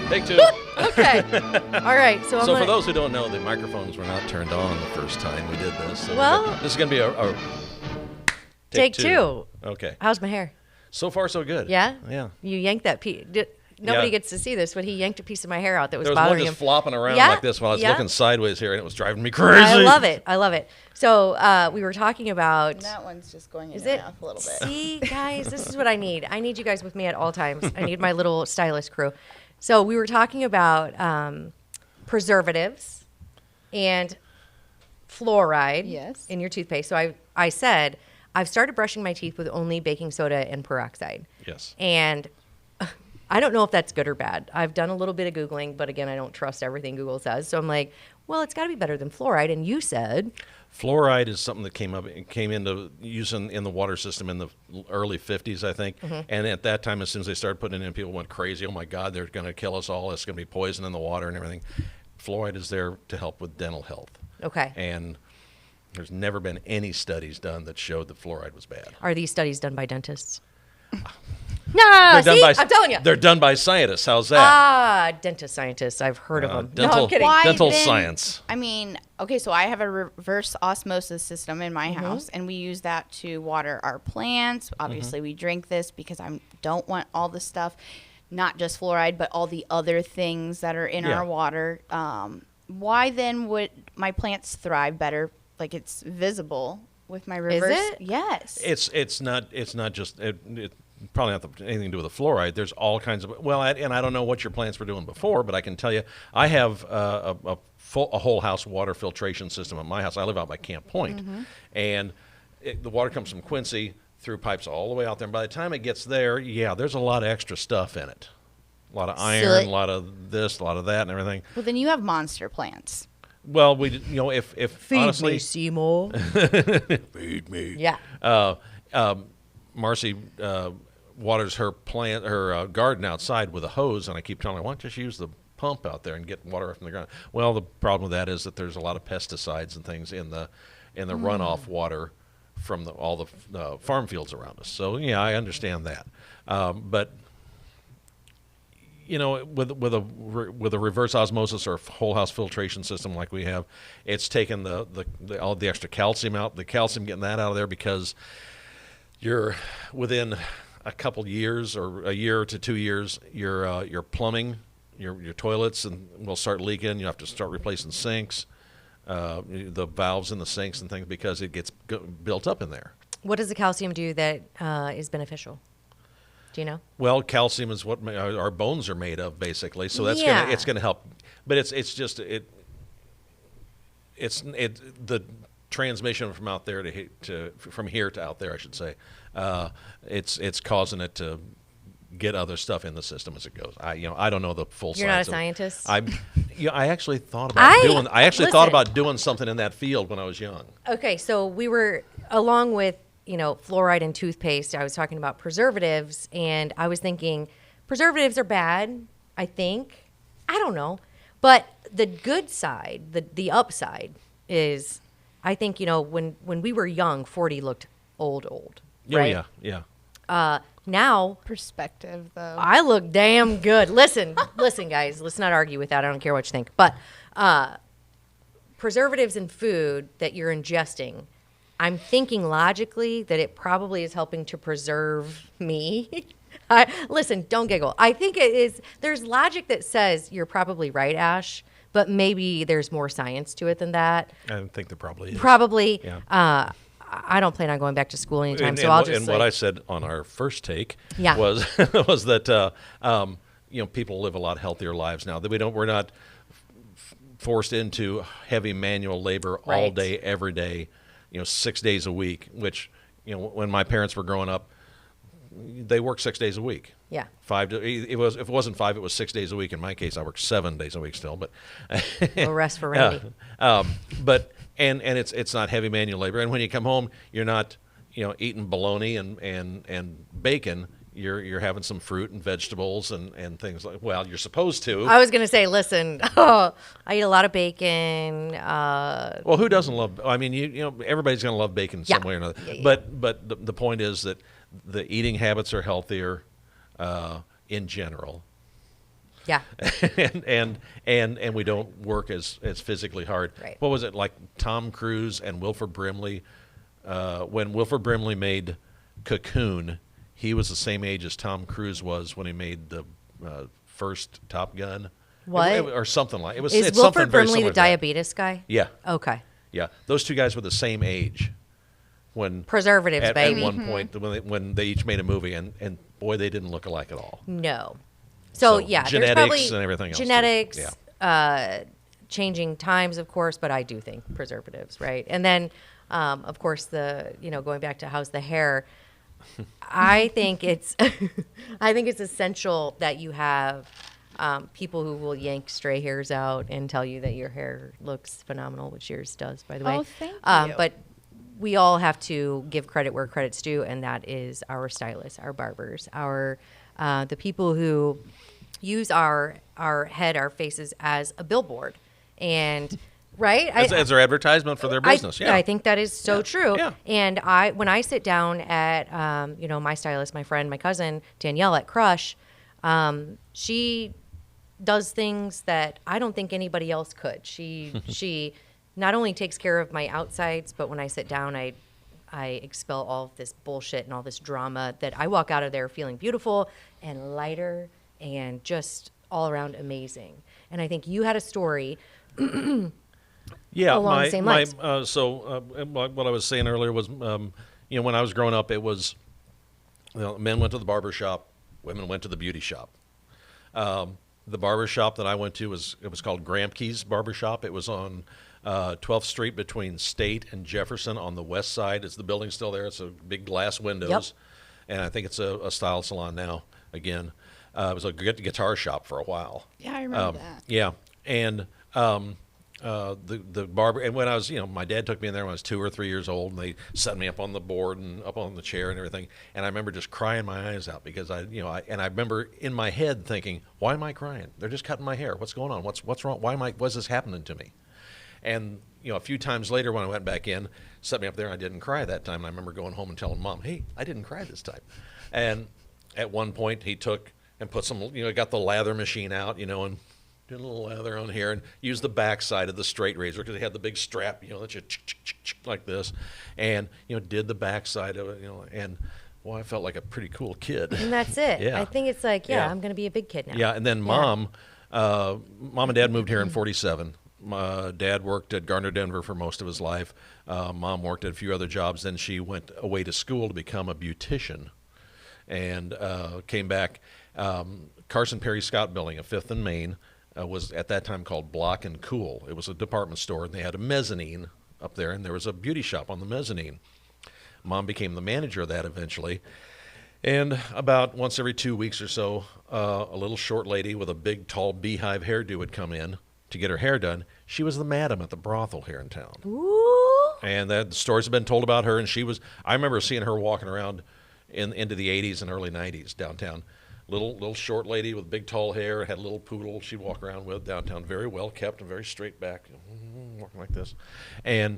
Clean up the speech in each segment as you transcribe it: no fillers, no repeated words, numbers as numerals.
Take two. Okay. All right. So for those who don't know, the microphones were not turned on the first time we did this. So this is going to be a take two. Okay. How's my hair? So far, so good. Yeah? Yeah. You yanked that piece. Nobody gets to see this, but he yanked a piece of my hair out that was bothering him. There was one just flopping around like this while I was looking sideways here, and it was driving me crazy. I love it. I love it. So we were talking about... And that one's just going in your mouth a little bit. See, guys, this is what I need. I need you guys with me at all times. I need my little stylist crew. So we were talking about preservatives and fluoride in your toothpaste. So I said, I've started brushing my teeth with only baking soda and peroxide. Yes. And... I don't know if that's good or bad. I've done a little bit of Googling, but again, I don't trust everything Google says. So I'm like, well, it's got to be better than fluoride. And you said... Fluoride is something that came into use in the water system in the early 50s, I think. Mm-hmm. And at that time, as soon as they started putting it in, people went crazy. Oh, my God, they're going to kill us all. It's going to be poison in the water and everything. Fluoride is there to help with dental health. Okay. And there's never been any studies done that showed that fluoride was bad. Are these studies done by dentists? No, I'm telling you. They're done by scientists. How's that? Dentist scientists. I've heard of them. Dental, no, I'm kidding. Dental science. I mean, okay, so I have a reverse osmosis system in my house, and we use that to water our plants. Obviously, we drink this because I don't want all the stuff, not just fluoride, but all the other things that are in our water. Why then would my plants thrive better? Like, it's visible with my reverse. Is it? Yes. It's not just it probably not anything to do with the fluoride. There's all kinds of and I don't know what your plants were doing before, but I can tell you I have a whole house water filtration system at my house. I live out by Camp Point, and the water comes from Quincy through pipes all the way out there. And by the time it gets there, there's a lot of extra stuff in it, a lot of iron, a lot of this, a lot of that, and everything. Well, then you have monster plants. Well, if feed honestly, me, Seymour. Feed me. Yeah. Marcy waters her garden outside with a hose, and I keep telling her, why don't you just use the pump out there and get water from the ground? Well, the problem with that is that there's a lot of pesticides and things in the runoff water from all the farm fields around us. So I understand that, but with a reverse osmosis or whole house filtration system like we have, it's taken all the extra calcium out. The calcium, getting that out of there, because you're within a couple years or a year to 2 years, your plumbing, your toilets will start leaking. You have to start replacing sinks, the valves in the sinks and things, because it gets built up in there. What does the calcium do that is beneficial? Do you know? Well, calcium is what our bones are made of, basically. So it's gonna help. But it's the transmission from out there from here to out there, I should say. It's causing it to get other stuff in the system as it goes. I don't know the full science. You're not a scientist? I actually thought about thought about doing something in that field when I was young. Okay, so we were, along with fluoride in toothpaste, I was talking about preservatives, and I was thinking preservatives are bad, I think. I don't know. But the good side, the upside is, I think, when we were young, 40 looked old, right? Oh, yeah. Now, perspective, though. I look damn good. Listen, guys, let's not argue with that. I don't care what you think. But preservatives in food that you're ingesting, I'm thinking logically that it probably is helping to preserve me. Listen, don't giggle. I think it is. There's logic that says you're probably right, Ash, but maybe there's more science to it than that. I think there probably is. Probably. Yeah. I don't plan on going back to school anytime, so I'll just. And what I said on our first take Yeah. was that people live a lot healthier lives now. That we're not forced into heavy manual labor all Right. day, every day, 6 days a week. Which when my parents were growing up, they worked 6 days a week. Yeah. If it wasn't 5, it was 6 days a week. In my case, I worked 7 days a week still, but No rest for Randy. but it's not heavy manual labor. And when you come home, you're not eating bologna and bacon. You're having some fruit and vegetables and things like. Well, you're supposed to. I was gonna say, listen, I eat a lot of bacon. Well, who doesn't love? I mean, everybody's gonna love bacon some way or another. Yeah. But the point is that the eating habits are healthier in general. Yeah. and we don't work as physically hard. Right. What was it like? Tom Cruise and Wilford Brimley. When Wilford Brimley made Cocoon, he was the same age as Tom Cruise was when he made the first Top Gun. What? Or something like it was. Is it's Wilford something very Brimley the similar to that. diabetes guy? Yeah. Okay. Yeah, those two guys were the same age when Preservatives, at baby. one point when they each made a movie, and boy, they didn't look alike at all. No. So, So yeah, there's genetics probably and everything else, too. genetics, Yeah. changing times, of course, but I do think preservatives, right? And then, of course, going back to how's the hair. I think it's essential that you have people who will yank stray hairs out and tell you that your hair looks phenomenal, which yours does, by the way. Oh, thank you. But we all have to give credit where credit's due, and that is our stylists, our barbers, the people who use our head, our faces as a billboard, and right As their advertisement for their business. I think that is so true. Yeah. And when I sit down at my stylist, my friend, my cousin Danielle at Crush, she does things that I don't think anybody else could. She not only takes care of my outsides, but when I sit down, I expel all of this bullshit and all this drama that I walk out of there feeling beautiful and lighter and just all around amazing. And I think you had a story. Yeah, along the same lines. What I was saying earlier was, when I was growing up, it was, men went to the barber shop, women went to the beauty shop. The barber shop that I went to was called Gramke's Barbershop. It was on 12th Street between State and Jefferson on the west side. Is the building still there? It's a big glass windows, Yep. and I think it's a style salon now. Again, it was a guitar shop for a while. Yeah, I remember that. Yeah, and the barber, and when I was, my dad took me in there when I was 2 or 3 years old, and they set me up on the board and up on the chair and everything, and I remember just crying my eyes out because I remember in my head thinking, why am I crying? They're just cutting my hair. What's going on? What's wrong? What's this happening to me? And a few times later when I went back in, set me up there, I didn't cry that time. And I remember going home and telling Mom, hey, I didn't cry this time. And at one point he took and put some, got the lather machine out, and did a little lather on here and used the back side of the straight razor because it had the big strap, that you like this, and did the back side of it, and I felt like a pretty cool kid. And that's it. Yeah. I think it's like, Yeah. I'm going to be a big kid now. Yeah, and then Mom and Dad moved here in '47. My dad worked at Gardner, Denver for most of his life. Mom worked at a few other jobs. Then she went away to school to become a beautician, and came back. Carson Perry Scott Building, at 5th and Main. Was at that time called Block and Cool. It was a department store, and they had a mezzanine up there, and there was a beauty shop on the mezzanine. Mom became the manager of that eventually, and about once every 2 weeks or so, a little short lady with a big, tall beehive hairdo would come in to get her hair done. She was the madam at the brothel here in town. Ooh. And the stories have been told about her, and I remember seeing her walking around into the 80s and early 90s downtown. Little short lady with big tall hair, had a little poodle she'd walk around with downtown, very well kept and very straight back, walking like this.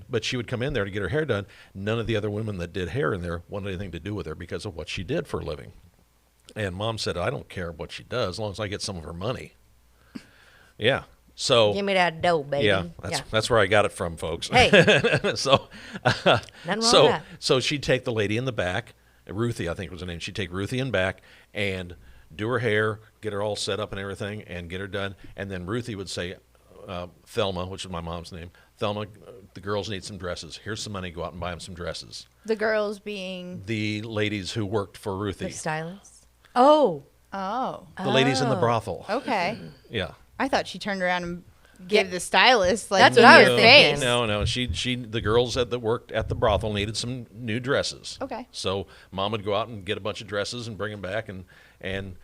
But she would come in there to get her hair done. None of the other women that did hair in there wanted anything to do with her because of what she did for a living. And Mom said, I don't care what she does as long as I get some of her money. Yeah. So Give me that dough, baby. yeah, that's where I got it from, folks. Hey. So Nothing wrong with that. so she'd take the lady in the back, Ruthie, I think was her name. She'd take Ruthie in back and do her hair, get her all set up and everything, and get her done. And then Ruthie would say, Thelma, which is my mom's name, Thelma, the girls need some dresses. Here's some money. Go out and buy them some dresses. The girls being The ladies who worked for The Ruthie. stylist. Oh. The ladies in the brothel. Okay. Yeah. I thought she turned around and gave the stylist like That's what I was in your thinking. face. No. The girls that worked at the brothel needed some new dresses. Okay. So Mom would go out and get a bunch of dresses and bring them back, and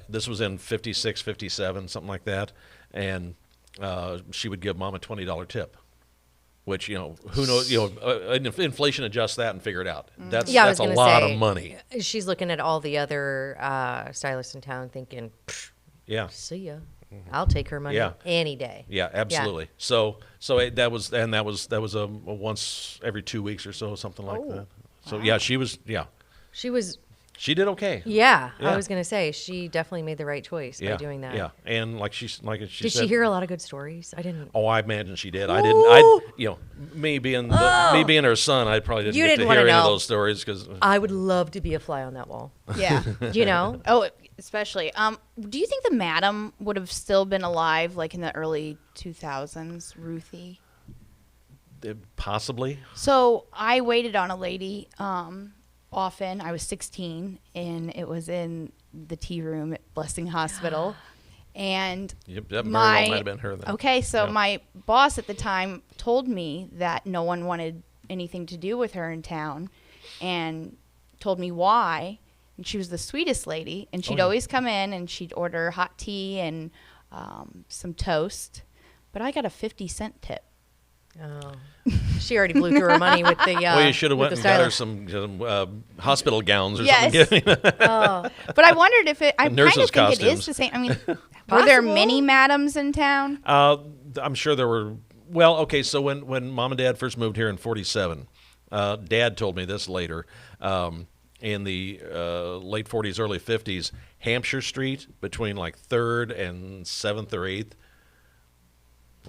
this was in 56, 57, something like that, and she would give Mom a $20 tip, which who knows, inflation adjusts that and figure it out. That's Yeah, I was a gonna lot say, of money. She's looking at all the other stylists in town thinking, Yeah. see ya. I'll take her money Yeah. any day. Yeah, absolutely. So that was a once every 2 weeks or so, something like that. So yeah, she was. Yeah. She was She did okay. Yeah, Yeah. I was gonna say she definitely made the right choice by doing that. Yeah, and like she Did said, she hear a lot of good stories? I didn't. oh, I imagine she did. I didn't. I me being her son, I probably didn't You get didn't to wanna hear any of know. those stories because I would love to be a fly on that wall. Yeah. You know? Oh, especially. Do you think the madam would have still been alive, like in the early 2000s, Ruthie? possibly. So I waited on a lady often. I was 16, and it was in the tea room at Blessing Hospital. And Yep, that very well might have been her then. Okay, so Yeah. my boss at the time told me that no one wanted anything to do with her in town, and told me why. And she was the sweetest lady, and she'd yeah. always come in and she'd order hot tea and some toast. But I got a 50-cent tip. Oh, she already blew through her money with the. Well, you should have with went the and got her stylist. some hospital gowns or Yes. something. Oh, But I wondered if it. I kind of Nurses' think it costumes. is the same. I mean, were there Possible. many madams in town? I'm sure there were. Well, okay, so when Mom and Dad first moved here in '47, Dad told me this later. In the late '40s, early '50s, Hampshire Street between like 3rd and 7th or 8th.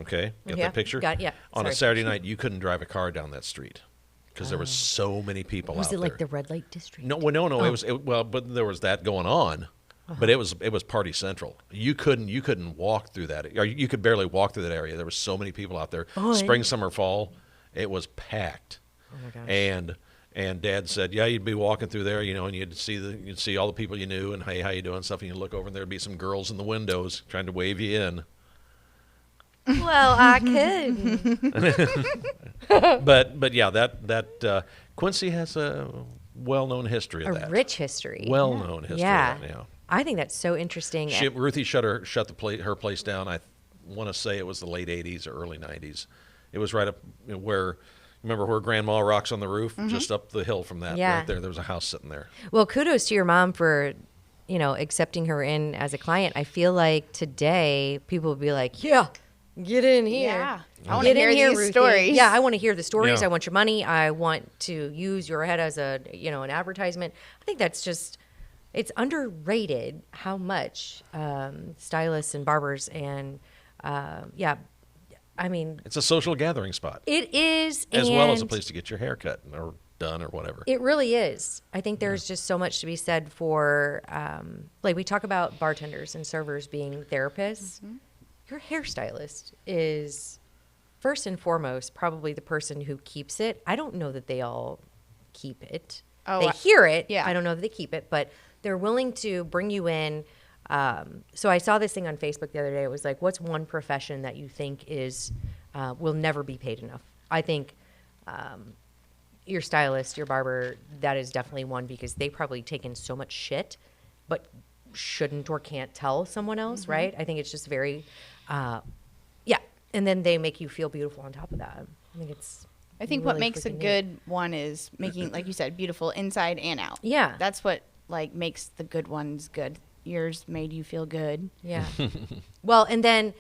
Okay, get Yeah, that picture? got it, yeah, On a sorry. Saturday night, you couldn't drive a car down that street because there was so many people was out it like there. the red light district? No, well, no. Oh. But there was that going on. But it was party central. You couldn't walk through that. Or you could barely walk through that area. There were so many people out there. Oh, Spring, summer, fall, it was packed. Oh my gosh. And Dad said, yeah, you'd be walking through there, and you'd see all the people you knew, and hey, how you doing, and stuff. And you look over, and there'd be some girls in the windows trying to wave you in. Well, I could. But yeah, that Quincy has a well-known history of A that. rich history. Well-known history Yeah. of that. Yeah. I think that's so interesting. Ruthie shut her place down. I want to say it was the late '80s or early '90s. It was right up where, remember where Grandma rocks on the roof, just up the hill from that. Yeah. Right there. There was a house sitting there. Well, kudos to your mom for, accepting her in as a client. I feel like today people would be like, yeah, get in here. Yeah. I want to Get in hear here, these Ruthie. stories. Yeah, I want to hear the stories. Yeah. I want your money. I want to use your head as an advertisement. I think that's just, it's underrated how much stylists and barbers and, I mean, It's a social gathering spot, it is. as well as a and place to get your hair cut or done or whatever. It really is. I think there's just so much to be said for, like we talk about bartenders and servers being therapists. Mm-hmm. Your hairstylist is first and foremost probably the person who keeps it. I don't know that they all keep it. Oh, they hear it. yeah. I don't know that they keep it, but they're willing to bring you in. So I saw this thing on Facebook the other day. It was like, what's one profession that you think is will never be paid enough? I think your stylist, your barber, that is definitely one because they probably take in so much shit, but shouldn't or can't tell someone else, right? I think it's just very, and then they make you feel beautiful on top of that. I think it's. I think what really makes a freaking neat. good one is making, like you said, beautiful inside and out. Yeah. That's what makes the good ones good. Yours made you feel good. Yeah. Well, and then,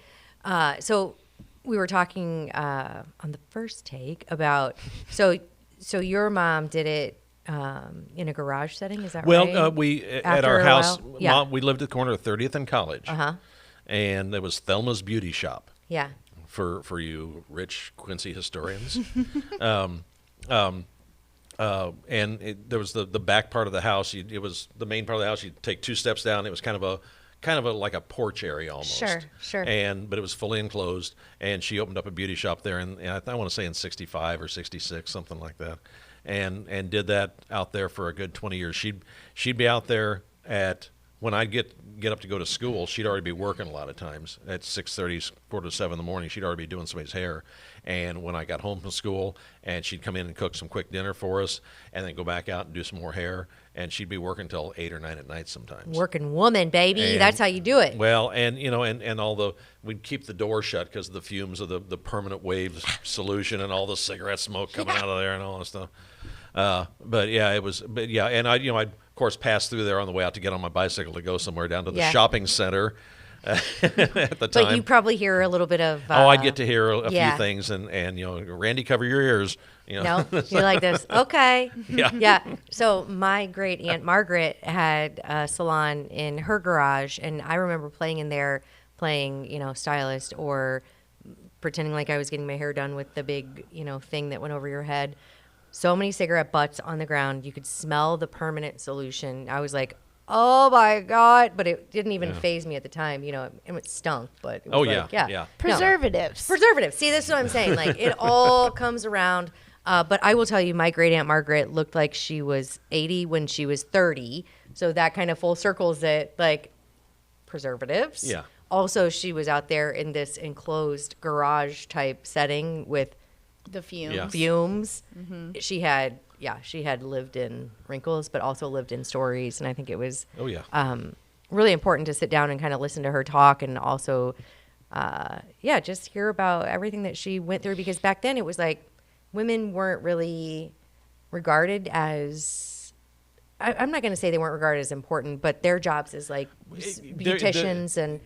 so we were talking on the first take about so your mom did it in a garage setting. Is that right? Well, we at After our a house, while? Yeah. Mom, we lived at the corner of 30th and College, Uh-huh. and there was Thelma's Beauty Shop. Yeah. For you rich Quincy historians. And there was the back part of the house. It was the main part of the house. You'd take 2 steps down. It was kind of a like a porch area almost. Sure. But it was fully enclosed. And she opened up a beauty shop there, and I want to say in '65 or '66, something like that. And did that out there for a good 20 years. She'd be out there at. When I'd get up to go to school, she'd already be working a lot of times at 6:30, 6:45 in the morning. She'd already be doing somebody's hair. And when I got home from school, and she'd come in and cook some quick dinner for us, and then go back out and do some more hair. And she'd be working till 8 or 9 at night sometimes. Working woman, baby. And- That's how you do it. Well, and we'd keep the door shut because of the fumes of the permanent wave solution and all the cigarette smoke coming out of there and all that stuff. And I'd of course pass through there on the way out to get on my bicycle to go somewhere down to the Yeah. shopping center at the time. But you probably hear a little bit of. I get to hear a yeah. few things, and Randy, cover your ears. No, you're like this. Okay. Yeah. Yeah. So my great aunt Margaret had a salon in her garage, and I remember playing in there, stylist or pretending like I was getting my hair done with the big, thing that went over your head. So many cigarette butts on the ground. You could smell the permanent solution. I was like, oh my God. But it didn't even faze me at the time. It stunk, but it was yeah. Preservatives. Preservatives. See, this is what I'm saying. Like, it all comes around. But I will tell you, my great aunt Margaret looked like she was 80 when she was 30. So that kind of full circles it, like, preservatives. Yeah. Also, she was out there in this enclosed garage type setting with The fumes. Yeah. fumes. Mm-hmm. She had lived in wrinkles, but also lived in stories. And I think it was really important to sit down and kind of listen to her talk, and also, just hear about everything that she went through, because back then it was like women weren't really regarded as, I'm not going to say they weren't regarded as important, but their jobs as like beauticians and.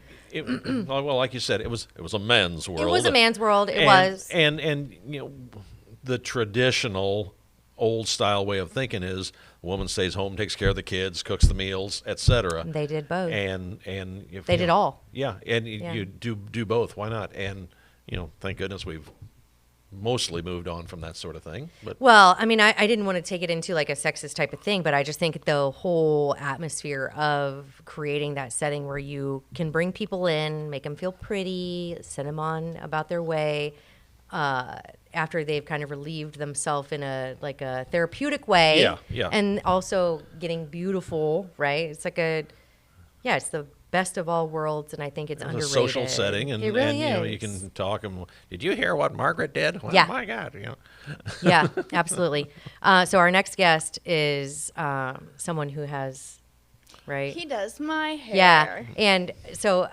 Well, like you said, it was a man's world. It was a man's world. And the traditional old style way of thinking is the woman stays home, takes care of the kids, cooks the meals, etc. They did both. And if, they did all. Yeah, and you do both. Why not? And thank goodness we've mostly moved on from that sort of thing. But well, I mean, I didn't want to take it into like a sexist type of thing, but I just think the whole atmosphere of creating that setting where you can bring people in, make them feel pretty, send them on about their way, after they've kind of relieved themselves in a therapeutic way. Yeah. And also getting beautiful, right? It's like it's the best of all worlds, and I think it's underrated. A social setting, and, it really and is. you can talk. And did you hear what Margaret did? Well, Yeah. My God, Yeah, absolutely. So our next guest is someone who has, right? He does my hair. Yeah, and so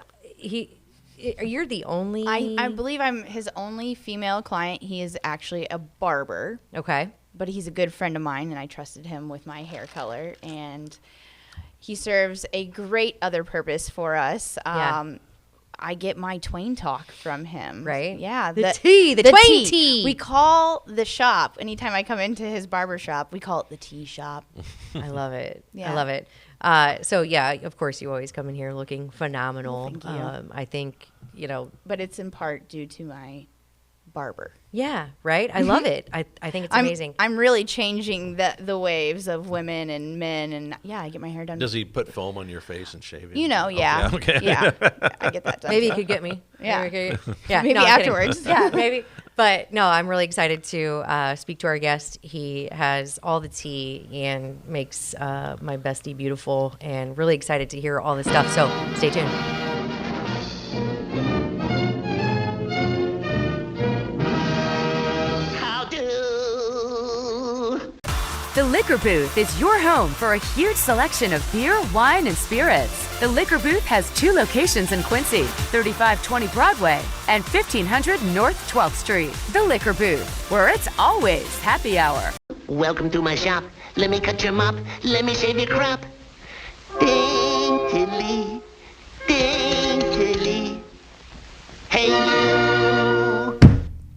you're the only. I believe I'm his only female client. He is actually a barber. Okay. But he's a good friend of mine, and I trusted him with my hair color, and he serves a great other purpose for us. I get my Twain Talk from him. Right? Yeah. The Twain tea. We call the shop, anytime I come into his barbershop, we call it the tea shop. I love it. Yeah. I love it. So, of course, you always come in here looking phenomenal. Thank you. I think, But it's in part due to my barber. Yeah, right? I love it. I think it's amazing. I'm really changing the waves of women and men, and I get my hair done. Does he put foam on your face and shave it? Yeah. Okay. Yeah, I get that done. Maybe you could get me. Yeah. Maybe No, I'm kidding. afterwards. Yeah, maybe. But no, I'm really excited to speak to our guest. He has all the tea and makes my bestie beautiful, and really excited to hear all this stuff. So stay tuned. The Liquor Booth is your home for a huge selection of beer, wine, and spirits. The Liquor Booth has 2 locations in Quincy, 3520 Broadway and 1500 North 12th Street. The Liquor Booth, where it's always happy hour. Welcome to my shop. Let me cut your mop. Let me shave your crop. Daintily, daintily. Hey, you.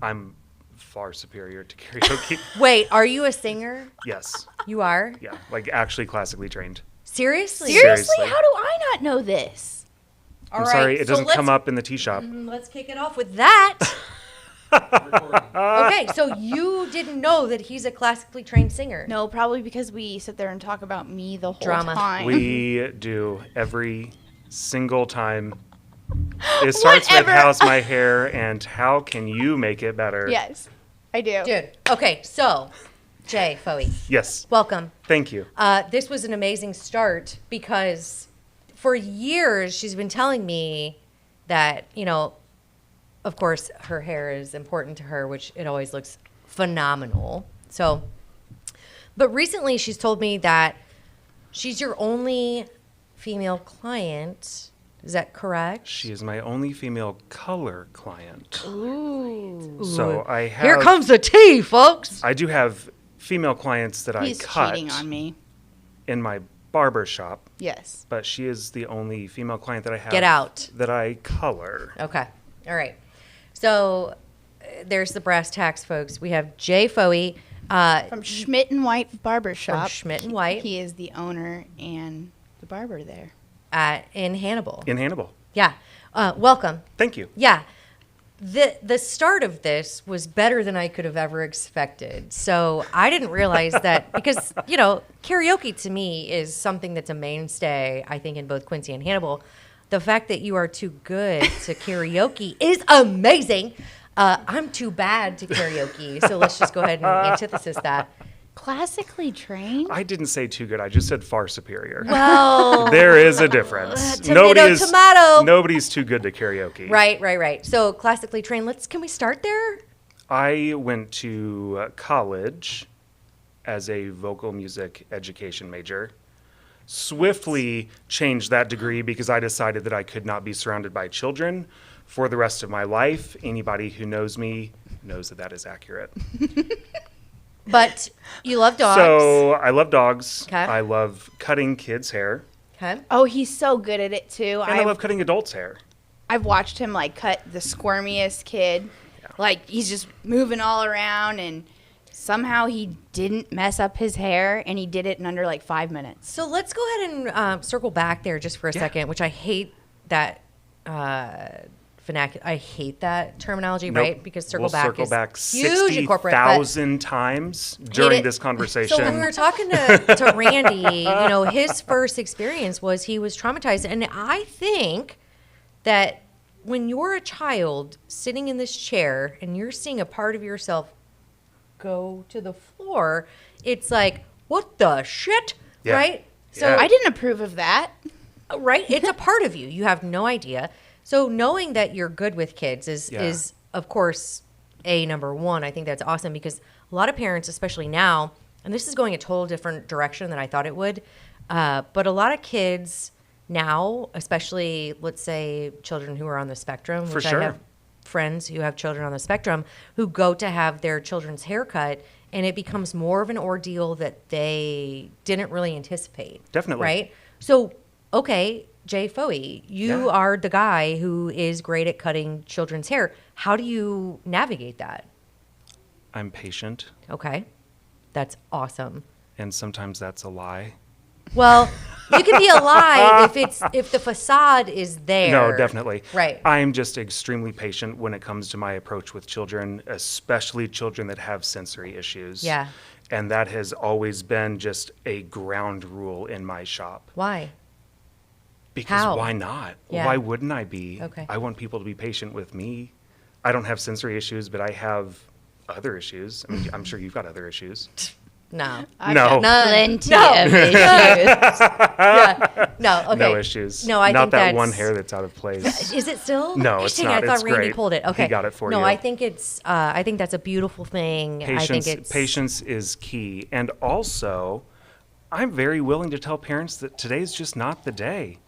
I'm far superior to karaoke. Wait, are you a singer? Yes. You are? Yeah. Like actually classically trained. Seriously? Seriously? Seriously. How do I not know this? All I'm right, sorry, it so doesn't let's- come up in the tea shop. Let's kick it off with that. Okay, so you didn't know that he's a classically trained singer. No, probably because we sit there and talk about me the whole Drama. time. We do every single time. It starts Whatever. with how's my hair and how can you make it better? Yes, I do. Dude, okay, so, Jay Fohey, Yes. welcome. Thank you. This was an amazing start because for years she's been telling me that, of course, her hair is important to her, which it always looks phenomenal. So, but recently she's told me that she's your only female client. Is that correct? She is my only female color client. Ooh. So I have. Here comes the tea, folks. I do have female clients that He's I cut cheating on me. in my Barbershop, Yes. but she is the only female client that I have. Get out. That I color. Okay. All right. So there's the brass tacks, folks. We have Jay Fohey. From Schmidt and White Barbershop. From Schmidt and White. He is the owner and the barber there. In Hannibal. In Hannibal. Yeah. Welcome. Thank you. Yeah. The start of this was better than I could have ever expected. So I didn't realize that because, karaoke to me is something that's a mainstay, I think, in both Quincy and Hannibal. The fact that you are too good to karaoke is amazing. I'm too bad to karaoke. So let's just go ahead and antithesis that. Classically trained? I didn't say too good. I just said far superior. Well, There is a difference. tomato. Nobody's too good to karaoke. Right. So classically trained. Can we start there? I went to college as a vocal music education major. Swiftly changed that degree because I decided that I could not be surrounded by children for the rest of my life. Anybody who knows me knows that is accurate. But you love dogs. So I love dogs. Okay. I love cutting kids' hair. Okay. Oh, he's so good at it too. And I love cutting adults' hair. I've watched him cut the squirmiest kid. Yeah. He's just moving all around, and somehow he didn't mess up his hair, and he did it in under 5 minutes. So let's go ahead and circle back there just for a second, which I hate that vernacular. I hate that terminology, Nope. right? Because We'll circle back huge in corporate. But 60,000 times during this conversation. So when we were talking to Randy, his first experience was he was traumatized. And I think that when you're a child sitting in this chair and you're seeing a part of yourself go to the floor, it's like, what the shit? Yeah. Right? So Yeah. I didn't approve of that. right? It's a part of you. You have no idea. So knowing that you're good with kids is of course, number one. I think that's awesome because a lot of parents, especially now, and this is going a total different direction than I thought it would, but a lot of kids now, especially, let's say, children who are on the spectrum, For which sure. I have friends who have children on the spectrum who go to have their children's haircut, and it becomes more of an ordeal that they didn't really anticipate. Definitely. Right? So, okay, Jay Fohey, you are the guy who is great at cutting children's hair. How do you navigate that? I'm patient, Okay. That's awesome. and sometimes that's a lie. Well, you can be a lie if the facade is there. No, definitely. Right. I'm just extremely patient when it comes to my approach with children, especially children that have sensory issues. Yeah. And that has always been just a ground rule in my shop. Why? Because How? why not? Yeah. Why wouldn't I be? Okay. I want people to be patient with me. I don't have sensory issues, but I have other issues. I mean, I'm sure you've got other issues. No. No. Plenty No. of issues. Yeah. No. Okay. No issues. No, I Not think that that's one hair that's out of place. Is it still? No, Gosh, it's dang it, not. I thought It's Randy great. pulled it. He Okay. got it for no, you. I think it's. I think that's a beautiful thing. I think it's Patience is key. And also, I'm very willing to tell parents that today's just not the day.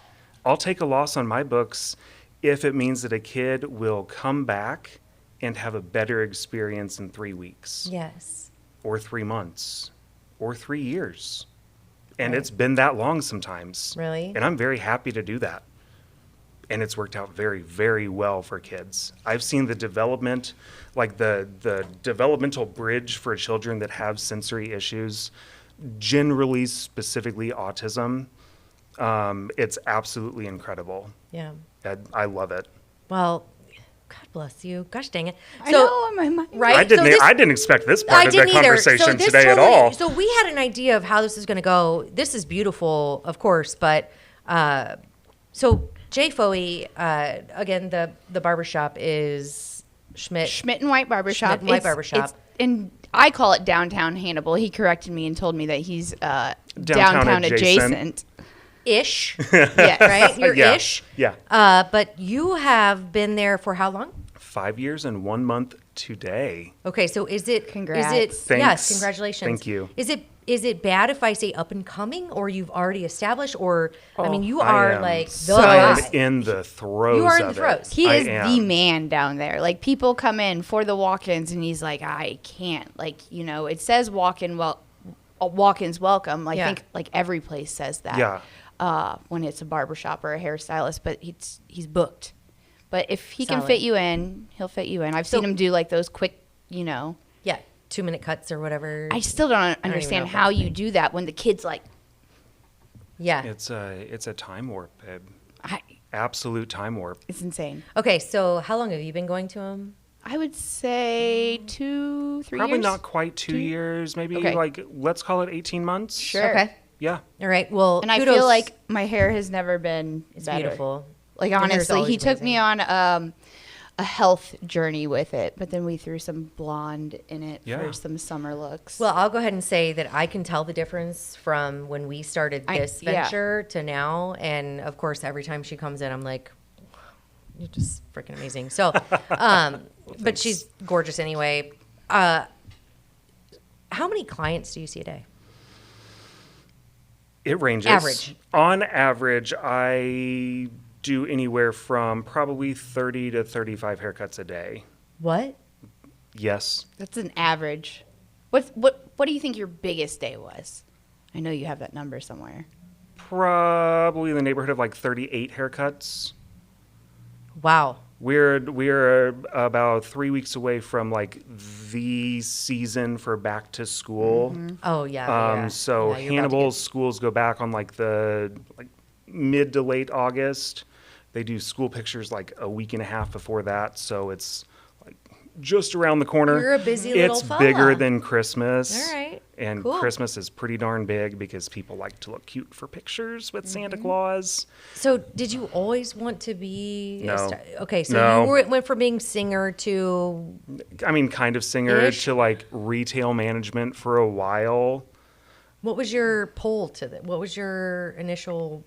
I'll take a loss on my books if it means that a kid will come back and have a better experience in 3 weeks Yes. or 3 months or 3 years. And it's been that long sometimes. Really? And I'm very happy to do that. And it's worked out very, very well for kids. I've seen the development, like the developmental bridge for children that have sensory issues, generally specifically autism. It's absolutely incredible. Yeah. I love it. Well, God bless you. Gosh dang it. I know, in my mind. Right? I didn't. So this- I didn't expect this I part of the didn't either. So conversation this today at totally- all. So we had an idea of how this is going to go. This is beautiful, of course, but so Jay Fohey, again, the barbershop is Schmidt Schmidt and White Barbershop. Schmidt and White Barbershop. And I call it downtown Hannibal. He corrected me and told me that he's Downtown downtown adjacent. adjacent. ish, Yes. right? You're Yeah. ish. Yeah. But you have been there for how long? 5 years and 1 month today. Okay, so is it? Congrats. Is it? Thanks. Yes, congratulations. Thank you. Is it bad if I say up and coming, or you've already established, or I mean, you I are am like the so guy. in the throes. You are in the of it. throes. He I is am. the man down there. Like, people come in for the walk-ins, and he's like, I can't. Like, it says walk-in walk-ins welcome. I Yeah. think like every place says that. Yeah. When it's a barbershop or a hairstylist, but he's booked. But if he can Solid. fit you in, he'll fit you in. I've seen him do like those quick, Yeah, 2-minute cuts or whatever. I still don't even understand know if how that's you do that when the kid's like, yeah. It's a time warp, babe. I, Absolute time warp. it's insane. Okay, so how long have you been going to him? I would say 2-3 Probably years. not quite 2 years. Maybe Okay. like, let's call it 18 months. Sure. Okay. Yeah. All right. Well, And I kudos. feel like my hair has never been it's better. beautiful. Like Your hair's honestly, he always took me amazing. on a health journey with it, but then we threw some blonde in it Yeah. for some summer looks. Well, I'll go ahead and say that I can tell the difference from when we started this yeah. venture to now. And of course, every time she comes in, I'm like, you're just freaking amazing. So, but she's gorgeous anyway. How many clients do you see a day? It ranges. Average. On average, I do anywhere from probably 30 to 35 haircuts a day. What? Yes. That's an average. What do you think your biggest day was? I know you have that number somewhere. Probably in the neighborhood of like 38 haircuts. Wow. We're about 3 weeks away from like the season for back to school. Oh yeah. So Yeah, you're about to Hannibal's schools go back on like the mid to late August. They do school pictures like a week and a half before that, so it's like just around the corner. You're a busy little It's fella. bigger than Christmas. All right, And cool. Christmas is pretty darn big because people like to look cute for pictures with Santa Mm-hmm. Claus. So, did you always want to be? No. Okay, so No. you went from being singer to I mean, kind of singer Ish. to like retail management for a while. what was your pull to that? What was your initial?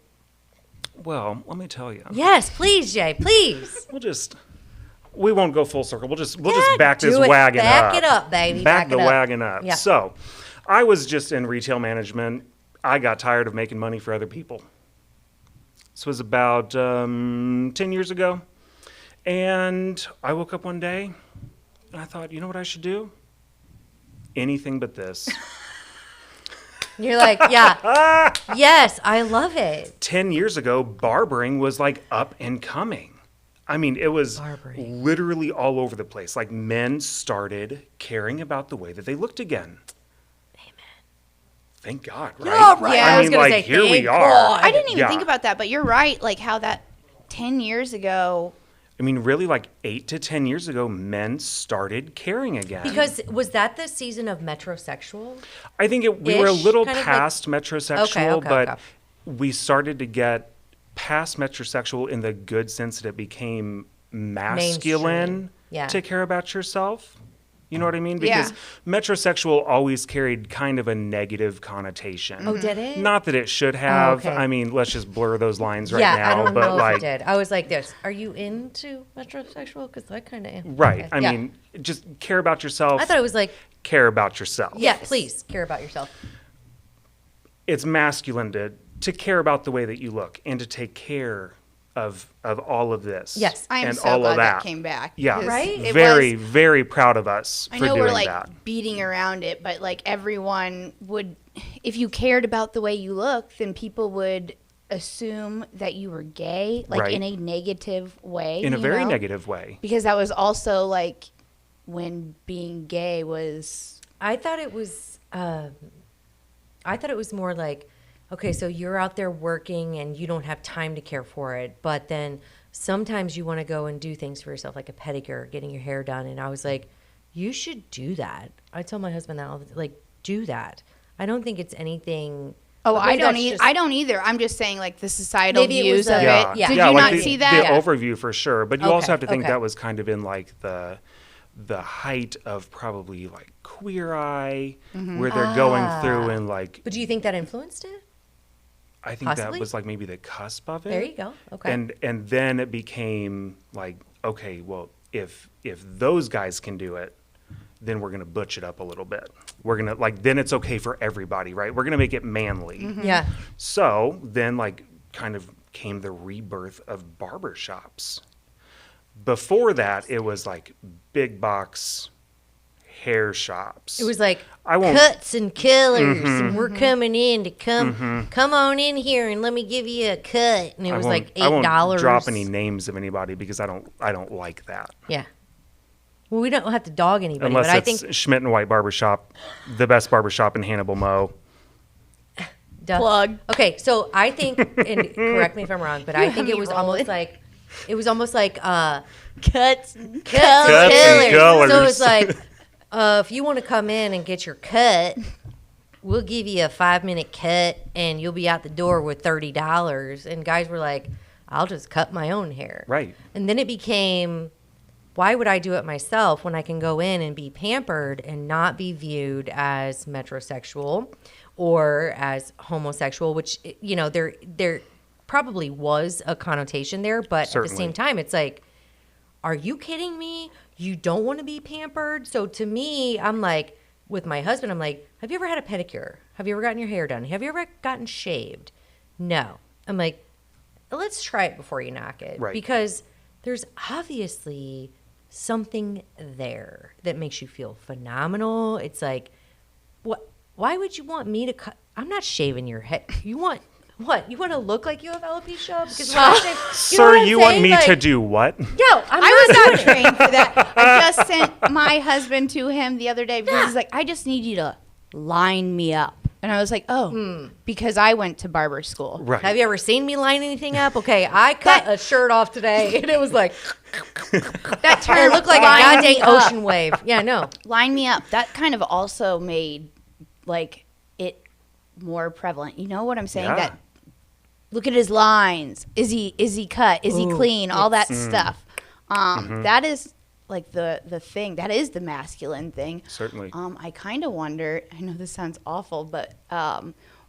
Well, let me tell you. Yes, please, Jay, please. We won't go full circle. We'll just Yeah, back this do it. wagon up. Back it up, baby. Back Back the it up. wagon up. Yeah. So, I was just in retail management. I got tired of making money for other people. This was about 10 years ago. And I woke up one day and I thought, you know what I should do? Anything but this. You're like, yeah, yes, I love it. 10 years ago, barbering was like up and coming. I mean, it was Barbering. literally all over the place. Like men started caring about the way that they looked again. Thank God, right? Yeah, right. Yeah, I was mean, gonna like, say, here we thank are. God. I didn't even Yeah. think about that, but you're right. Like how that 10 years ago. I mean, really, like 8 to 10 years ago, men started caring again. Because was that the season of metrosexual? I think we were a ish, little kind of like- past metrosexual, Okay, but okay. we started to get past metrosexual in the good sense that it became masculine Mainstream. Yeah. to care about yourself. You know what I mean? Yeah. Because metrosexual always carried kind of a negative connotation. Oh, did it? Not that it should have. okay. I mean, let's just blur those lines right Yeah, now. I don't but know like, if it did. I was like this. Are you into metrosexual? Because I kind of am. right. Okay. I Yeah. mean, just care about yourself. I thought it was like, care about yourself. yeah, please care about yourself. It's masculine to care about the way that you look and to take care of all of this. Yes. I am and so all glad of that came back. Yeah. because Right? it Very, was- very proud of us I for know doing we're like that. beating around it, but like everyone would, if you cared about the way you look, then people would assume that you were gay, like Right. in a negative way. In a you very know? negative way. Because that was also like when being gay was. I thought it was more like, okay, so you're out there working and you don't have time to care for it, but then sometimes you want to go and do things for yourself, like a pedicure, getting your hair done. And I was like, you should do that. I tell my husband that all the time, like, do that. I don't think it's anything. Oh, but I maybe don't. that's just- I don't either. I'm just saying like the societal Maybe it views was of a- Yeah. it. Yeah. Did Yeah, you like not see that? The overview for sure. But you also Okay, have to think okay. that was kind of in like the height of probably like Queer Eye, where they're going through and like, But do you think that influenced it? I think possibly? that was like maybe the cusp of it. There you go. Okay. And then it became like, okay, well, if those guys can do it, then we're gonna butch it up a little bit. We're gonna then it's okay for everybody, right? We're gonna make it manly. Yeah. So then like kind of came the rebirth of barbershops. Before that, it was like big box hair shops. It was like I won't- cuts and killers, and we're coming in to come on in here and let me give you a cut. And it was like I won't $8. drop any names of anybody because I don't like that. Yeah. Well, we don't have to dog anybody, Unless but I it's think Schmidt and White Barbershop, the best barbershop in Hannibal, Mo. duh. Plug. Okay, so I think, and correct me if I'm wrong, but I think it was almost like cuts and and colors. So colors. it's like, if you want to come in and get your cut, we'll give you a 5-minute cut, and you'll be out the door with $30. And guys were like, I'll just cut my own hair. Right. And then it became, why would I do it myself when I can go in and be pampered and not be viewed as metrosexual or as homosexual, which, you know, there probably was a connotation there, but at the Certainly. same time, it's like, are you kidding me? You don't want to be pampered? So to me, I'm like, with my husband, I'm like, have you ever had a pedicure? Have you ever gotten your hair done? Have you ever gotten shaved? No. I'm like, let's try it before you knock it. Right. Because there's obviously something there that makes you feel phenomenal. It's like, what? Why would you want me to cut? I'm not shaving your head. You want what? You want to look like you have alopecia? Because when I shave, Sir, you want me to do what? No, I'm I was not not trained for that. I just sent my husband to him the other day because he's like, I just need you to line me up. And I was like, oh, because I went to barber school. Right. Have you ever seen me line anything up? Okay, I cut a shirt off today, and it was like, That term it looked like a line me goddamn up. ocean wave. Yeah, no. Line me up. That kind of also made like it more prevalent. You know what I'm saying? Yeah. That look at his lines. Is he cut? Is he clean? All that stuff. That is like the thing. That is the masculine thing. Certainly. I kind of wonder. I know this sounds awful, but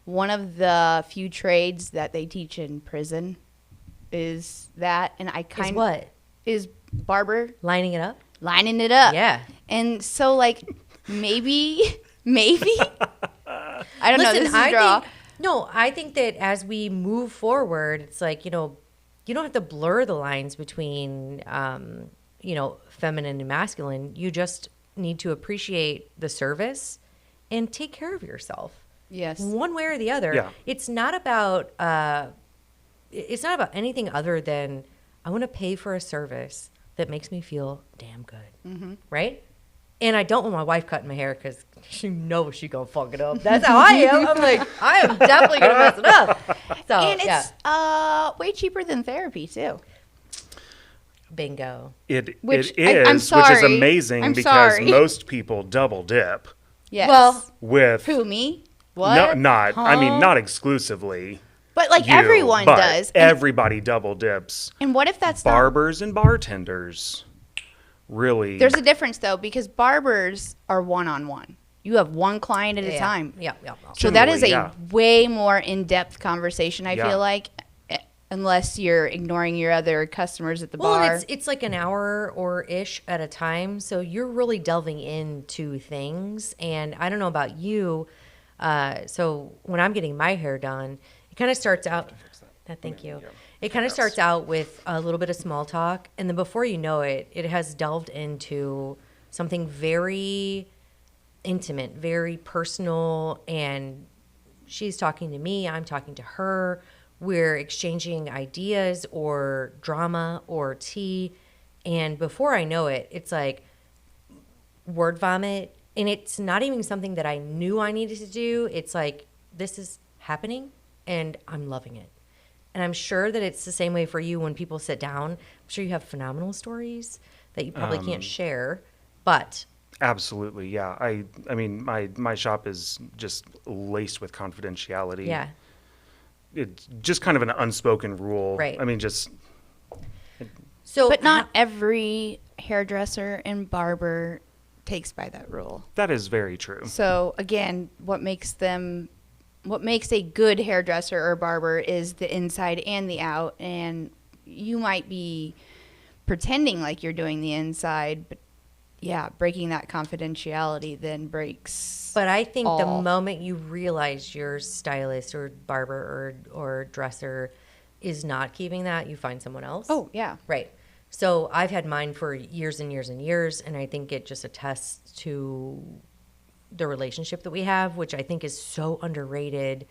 one of the few trades that they teach in prison is that, and I Is kind what? is barber Lining it up? lining it up. Yeah. And so like maybe I don't know. This is a draw. I think that as we move forward, it's like, you know, you don't have to blur the lines between, you know, feminine and masculine. You just need to appreciate the service and take care of yourself. Yes. One way or the other. Yeah. It's not about anything other than I want to pay for a service that makes me feel damn good. Right? And I don't want my wife cutting my hair because she knows she gonna fuck it up. That's how I am. I'm like, I am definitely gonna mess it up. So And yeah, it's way cheaper than therapy too. bingo. It Which- is, I'm which is sorry. amazing I'm because sorry. most people double dip Yes. Well, with who, me? What? no, not I mean Huh? not exclusively. But like you, everyone but does. And, Everybody double dips. and what if that's not? Barbers and bartenders, really. There's a difference though because barbers are one-on-one. You have one client at a yeah. time. Yeah. So that is a Generally, way more in-depth conversation. I Yeah. feel like, unless you're ignoring your other customers at the Well, bar. and it's like an hour or ish at a time, so you're really delving into things. And I don't know about you, so when I'm getting my hair done, it kind of starts out. Thank you. It kind of starts out with a little bit of small talk, and then before you know it, it has delved into something very intimate, very personal, and she's talking to me, I'm talking to her. We're exchanging ideas or drama or tea. And before I know it, it's like word vomit. And it's not even something that I knew I needed to do. It's like, this is happening and I'm loving it. And I'm sure that it's the same way for you when people sit down. I'm sure you have phenomenal stories that you probably can't share. But Absolutely, yeah. I mean, my shop is just laced with confidentiality. yeah, It's just kind of an unspoken rule. Right. I mean, just so But not every hairdresser and barber takes by that rule. that is very true. So again, what makes a good hairdresser or barber is the inside and the out. And you might be pretending like you're doing the inside, but yeah, breaking that confidentiality then breaks. But I think the all. moment you realize your stylist or barber or dresser is not keeping that, you find someone else. Oh yeah. Right. So I've had mine for years and years and years, and I think it just attests to the relationship that we have, which I think is so underrated.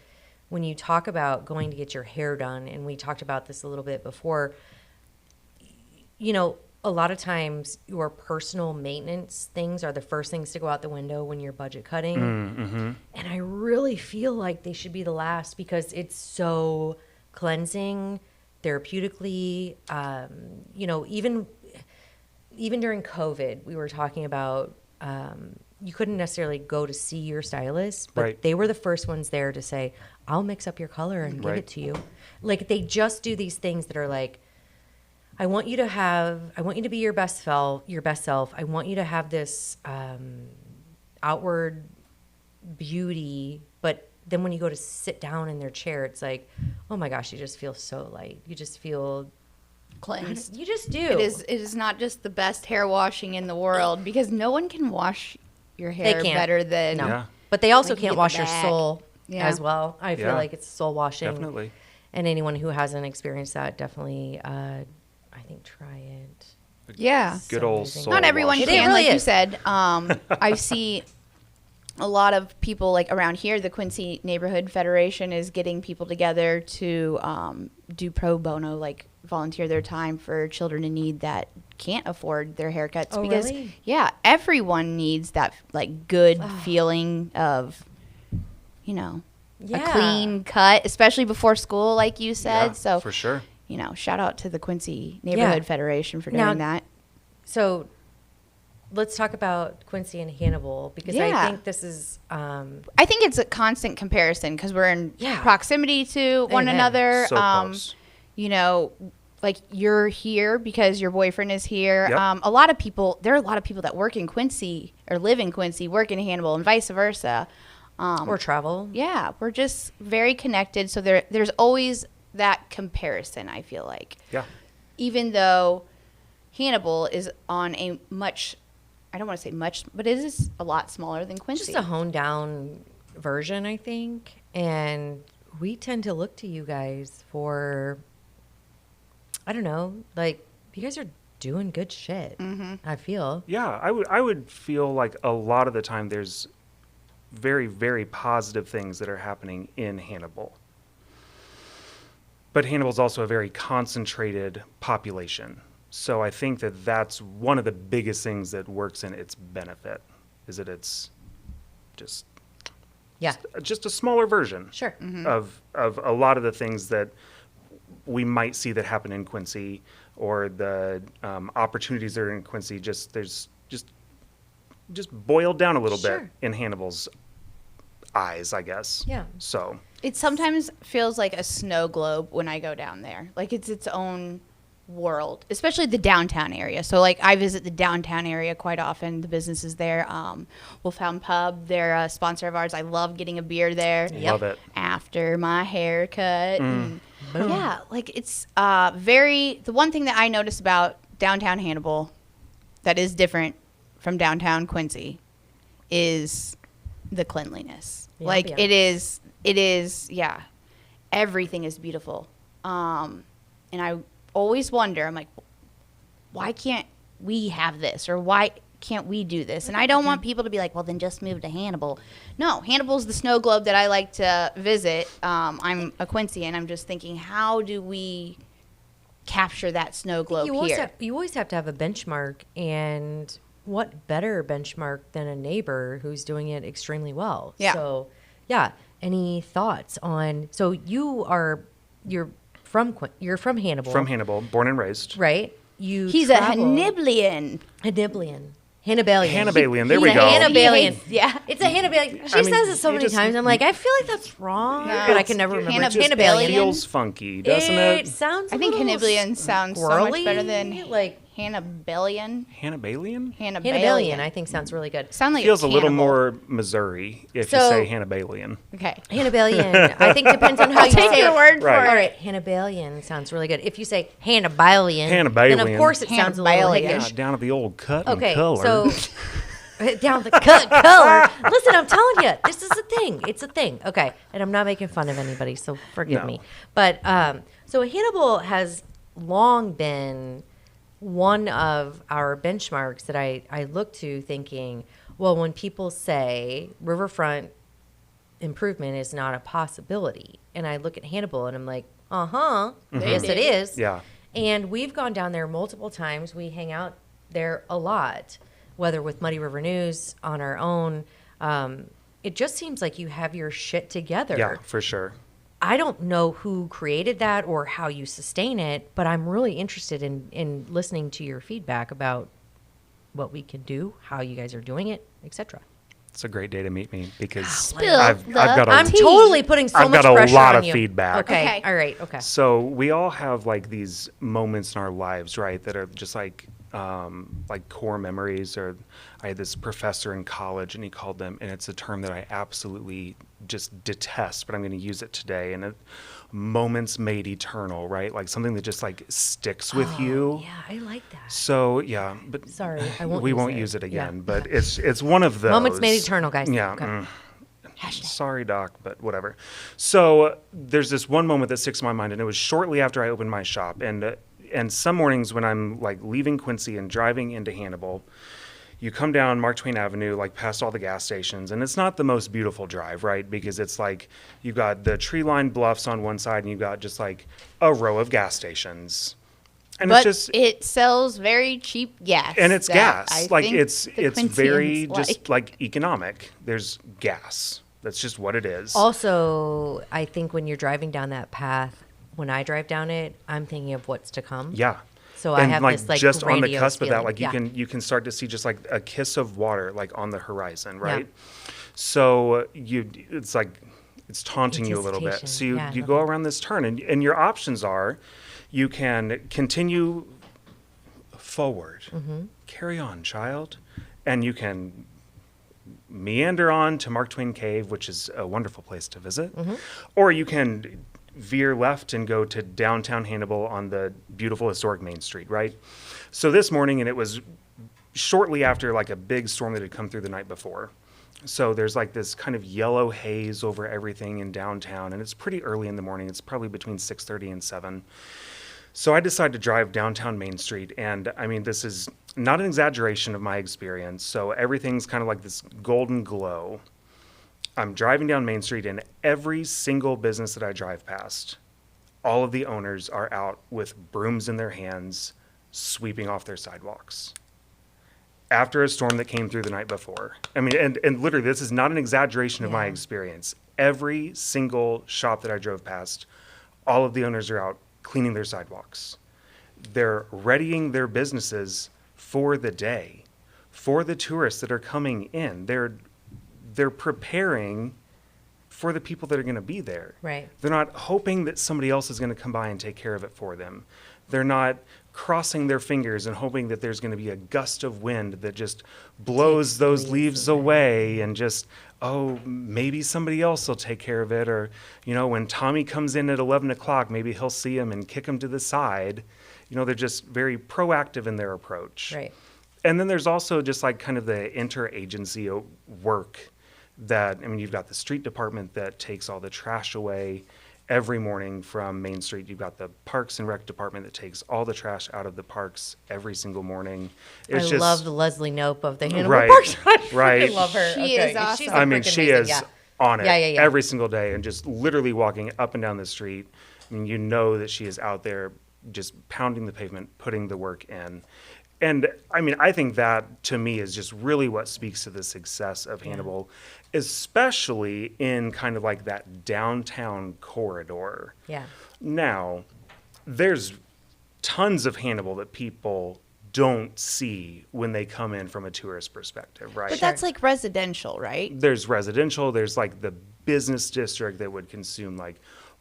When you talk about going to get your hair done, and we talked about this a little bit before, you know, a lot of times your personal maintenance things are the first things to go out the window when you're budget cutting. And I really feel like they should be the last because it's so cleansing, therapeutically. You know, even during COVID, we were talking about you couldn't necessarily go to see your stylist, but they were the first ones there to say, I'll mix up your color and give it to you. Like, they just do these things that are like, I want you to be your best self. I want you to have this outward beauty, but then when you go to sit down in their chair, it's like, oh my gosh, you just feel so light. You just feel cleansed. You just do. It is not just the best hair washing in the world, because no one can wash your hair better than. No. Yeah. But they also Like, can't get wash the your back. soul Yeah. as well. I feel like it's soul washing. Definitely. And anyone who hasn't experienced that, definitely, I think, try it. Yeah. Good So old amazing. soul Not everyone washing. It can, really like you is. said. I see a lot of people like around here. The Quincy Neighborhood Federation is getting people together to do pro bono, like volunteer their time for children in need that can't afford their haircuts. Oh, because really? yeah, everyone needs that like good feeling of, you know, a clean cut, especially before school, like you said. Yeah, So for sure. you know, shout out to the Quincy Neighborhood Federation for doing Now- that. So let's talk about Quincy and Hannibal, because I Yeah. think this is I think it's a constant comparison because we're in Yeah. proximity to one Amen. another. So close. You know, like you're here because your boyfriend is here. Yep. There are a lot of people that work in Quincy or live in Quincy, work in Hannibal, and vice versa. or travel. Yeah, we're just very connected. So there's always that comparison, I feel like. Yeah. Even though Hannibal is on a much, I don't want to say much, but it is a lot smaller than Quincy. Just a honed down version, I think. And we tend to look to you guys for, I don't know, like, you guys are doing good shit, I feel. Yeah, I would feel like a lot of the time there's very, very positive things that are happening in Hannibal. But Hannibal's also a very concentrated population. So I think that that's one of the biggest things that works in its benefit, is that it's just Yeah. just a smaller version Sure. of a lot of the things that we might see that happen in Quincy, or the opportunities that are in Quincy. There's boiled down a little Sure. bit in Hannibal's eyes, I guess. Yeah. So It sometimes feels like a snow globe when I go down there. Like it's its own world, especially the downtown area. So like I visit the downtown area quite often. The businesses there, Wolfhound Pub, they're a sponsor of ours. I love getting a beer there. love it. After my haircut. And yeah, like it's the one thing that I notice about downtown Hannibal that is different from downtown Quincy is the cleanliness. Yeah, like yeah. it is, yeah. Everything is beautiful. And I always wonder, I'm like, why can't we have this? Or why can't we do this? And I don't want people to be like, well, then just move to Hannibal. No, Hannibal's the snow globe that I like to visit. I'm a Quincy, and I'm just thinking, how do we capture that snow globe You here? always have to have a benchmark, and what better benchmark than a neighbor who's doing it extremely well? Yeah. So, yeah. Any thoughts on? So you're from Hannibal. From Hannibal, born and raised. right? He's travel- a Hanniblian. Hannibalian. Hannibalian, there we He go. hates- Hannibalian. Yeah. It's a Hannibalian. She I mean, says it so you many just- times. I'm like, I feel like that's wrong, No, but I can never remember. It's Hannibalian. It feels funky, doesn't It it? sounds. I think Hanniblian sounds so much better than like Hannibalian. Hannibalian? Hannibalian. I think sounds really good. Sound like Feels a little cannibal. more Missouri if you So- say Hannibalian. Okay. Hannibalian. I think depends on how you Take say your it. word for Right. it. All right, Hannibalian sounds really good. If you say Hannibalian, then of Hannibalian. course it sounds a little Hannibalian. hickish. Yeah, down at the old cut and Okay, color. so down the color. Listen, I'm telling you, this is a thing. It's a thing. Okay, and I'm not making fun of anybody, so forgive No. me. But so Hannibal has long been one of our benchmarks that I look to thinking, well, when people say riverfront improvement is not a possibility, and I look at Hannibal and I'm like, yes, it is. Yeah. And we've gone down there multiple times. We hang out there a lot, whether with Muddy River News on our own. It just seems like you have your shit together. Yeah, for sure. I don't know who created that or how you sustain it, but I'm really interested in listening to your feedback about what we can do, how you guys are doing it, etc. It's a great day to meet me because Spill I've the got I'm tea. totally putting so I've much got a pressure lot on of you. feedback. Okay. Okay. All right. Okay. So we all have like these moments in our lives, right, that are just like core memories. Or I had this professor in college, and he called them, and it's a term that I absolutely just detest, but I'm going to use it today. And moments made eternal, right? Like something that just like sticks with you. Yeah, I like that. So yeah, but Sorry, I won't. we use won't it. use it again. Yeah. But it's one of those Moments made eternal, guys. Yeah. Okay. Sorry, Doc, but whatever. So there's this one moment that sticks in my mind, and it was shortly after I opened my shop. And some mornings when I'm like leaving Quincy and driving into Hannibal, you come down Mark Twain Avenue, like past all the gas stations, and it's not the most beautiful drive, right? Because it's like you've got the tree-lined bluffs on one side, and you've got just like a row of gas stations. And But it's just it sells very cheap gas. and it's that gas. I Like think it's the very Quincyans just like economic. There's gas. That's just what it is. Also, I think when you're driving down that path, when I drive down it, I'm thinking of what's to come. Yeah. So I and have like this like just on the grandiose cusp of that, feeling. like Yeah. you can start to see just like a kiss of water like on the horizon, Yeah. right? So it's like it's taunting you a little bit. Anticipation. So you, Yeah, I you love go that. around this turn, and your options are you can continue forward, carry on, child, and you can meander on to Mark Twain Cave, which is a wonderful place to visit, or you can veer left and go to downtown Hannibal on the beautiful historic Main Street, right? So this morning, and it was shortly after like a big storm that had come through the night before. So there's like this kind of yellow haze over everything in downtown, and it's pretty early in the morning. It's probably between 6:30 and 7. So I decided to drive downtown Main Street, and I mean, this is not an exaggeration of my experience. So everything's kind of like this golden glow. I'm driving down Main Street, and every single business that I drive past, all of the owners are out with brooms in their hands, sweeping off their sidewalks. After a storm that came through the night before. I mean, and literally, this is not an exaggeration of my Yeah. experience. Every single shop that I drove past, all of the owners are out cleaning their sidewalks. They're readying their businesses for the day, for the tourists that are coming in. They're preparing for the people that are going to be there. Right. They're not hoping that somebody else is going to come by and take care of it for them. They're not crossing their fingers and hoping that there's going to be a gust of wind that just blows those leaves away and just, oh, maybe somebody else will take care of it. Or, you know, when Tommy comes in at 11 o'clock, maybe he'll see him and kick him to the side. You know, they're just very proactive in their approach. Right. And then there's also just like kind of the interagency work that, I mean, you've got the street department that takes all the trash away every morning from Main Street. You've got the Parks and Rec department that takes all the trash out of the parks every single morning. I love the Leslie Knope of the Hannibal Right, Parks. I right. freaking love her. She is awesome. She's I mean, freaking she amazing. is Yeah. on it Yeah. every single day and just literally walking up and down the street. I mean, you know that she is out there just pounding the pavement, putting the work in. And I mean, I think that to me is just really what speaks to the success of Hannibal, especially in kind of like that downtown corridor. Yeah. Now, there's tons of Hannibal that people don't see when they come in from a tourist perspective, right? But that's like residential, right? There's residential, there's like the business district that would consume like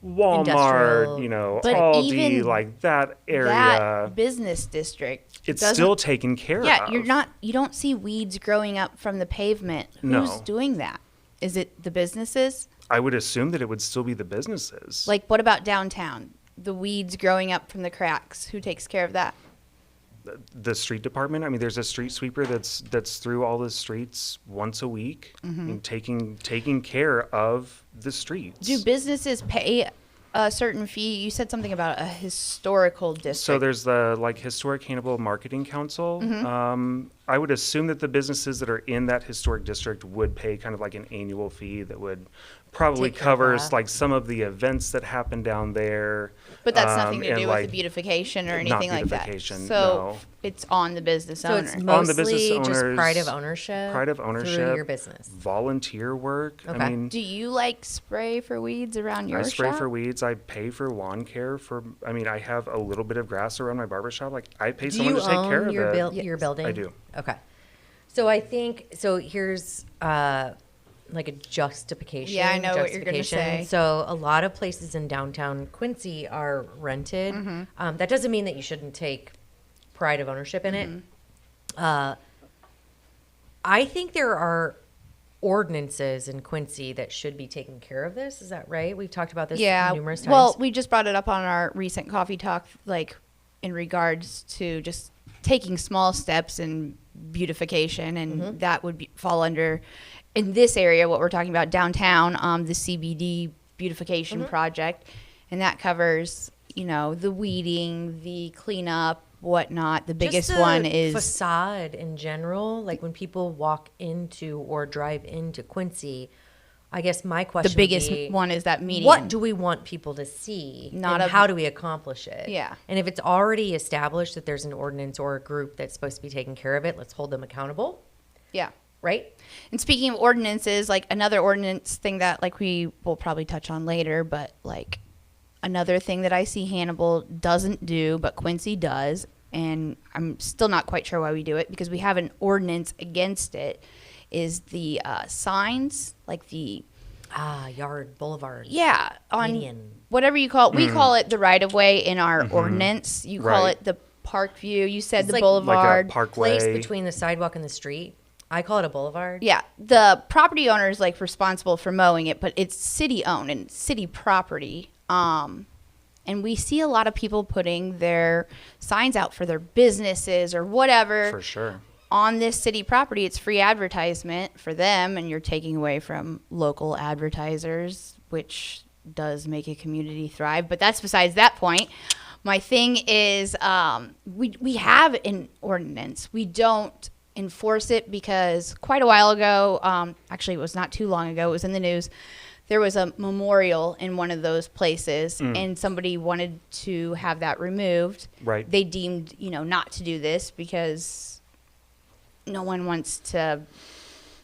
Walmart, Industrial. you know, But Aldi, even like that area. That business district. It's doesn't- still taken care Yeah, of. you don't see weeds growing up from the pavement. Who's No. doing that? Is it the businesses? I would assume that it would still be the businesses. Like, what about downtown? The weeds growing up from the cracks. Who takes care of that? the street department. I mean, there's a street sweeper that's through all the streets once a week, Mm-hmm. and taking care of the streets. Do businesses pay a certain fee. You said something about a historical district. So there's the Historic Hannibal Marketing Council. I would assume that the businesses that are in that historic district would pay kind of like an annual fee that would probably Take care of cover that. like some of the events that happen down there. But that's nothing to and, do like, with the beautification or not anything like that. beautification, So no. it's on the business So owner. it's On the business mostly just owners, pride of ownership. Pride of ownership. through your business. Volunteer work. Okay. I mean, Do you like spray for weeds around your I spray shop? for weeds. I pay for lawn care. I have a little bit of grass around my barbershop. Like, I pay Do someone you to take care own of your, it. your building? I do. Okay. So I think, here's like a justification. Yeah, I know what you're gonna justification. say. So a lot of places in downtown Quincy are rented. That doesn't mean that you shouldn't take pride of ownership in it. I think there are ordinances in Quincy that should be taking care of this. Is that right? We've talked about this numerous times. Well, we just brought it up on our recent coffee talk, like in regards to just taking small steps in beautification, and that would fall under, in this area, what we're talking about downtown, the CBD beautification project, and that covers, the weeding, the cleanup, whatnot. The biggest Just the one is facade in general. Like when people walk into or drive into Quincy, I guess my question the biggest would be, one is that median. what do we want people to see? Not and a- how do we accomplish it? Yeah. And if it's already established that there's an ordinance or a group that's supposed to be taking care of it, let's hold them accountable, Yeah. right? And speaking of ordinances, like another ordinance thing that like we will probably touch on later, but like another thing that I see Hannibal doesn't do, but Quincy does, and I'm still not quite sure why we do it because we have an ordinance against it, is the signs, like the Yard, boulevard. on Median. whatever you call it. We call it the right of way in our ordinance. You call Right. it the park view. You said It's the like- boulevard. Parkway. Place between the sidewalk and the street. I call it a boulevard. Yeah, the property owner is like responsible for mowing it, but it's city owned and city property. And we see a lot of people putting their signs out for their businesses or whatever For sure. on this city property. It's free advertisement for them, and you're taking away from local advertisers, which does make a community thrive. But that's besides that point. My thing is, we have an ordinance. We don't enforce it because quite a while ago, actually it was not too long ago, it was in the news, there was a memorial in one of those places and somebody wanted to have that removed. Right. They deemed, not to do this because no one wants to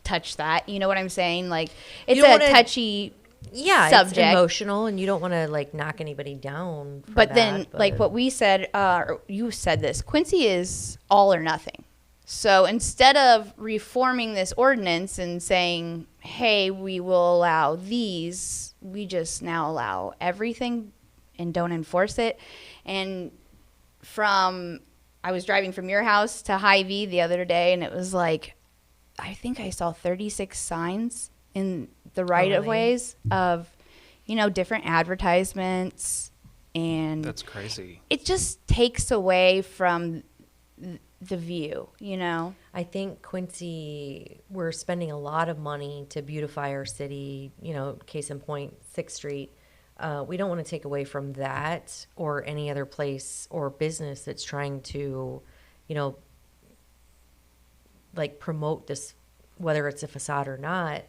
touch that. You know what I'm saying? Like, it's You don't a wanna- touchy Yeah, subject. it's emotional, and you don't want to like knock anybody down. For But that, then, like what we said, or you said this, Quincy is all or nothing. So instead of reforming this ordinance and saying, hey, we will allow these, we just now allow everything and don't enforce it. And I was driving from your house to Hy-Vee the other day, and it was like, I think I saw 36 signs in the right-of-ways of, different advertisements. And That's crazy. it just takes away from the view, I think Quincy, we're spending a lot of money to beautify our city. Case in point, 6th Street. We don't want to take away from that or any other place or business that's trying to, like promote this, whether it's a facade or not,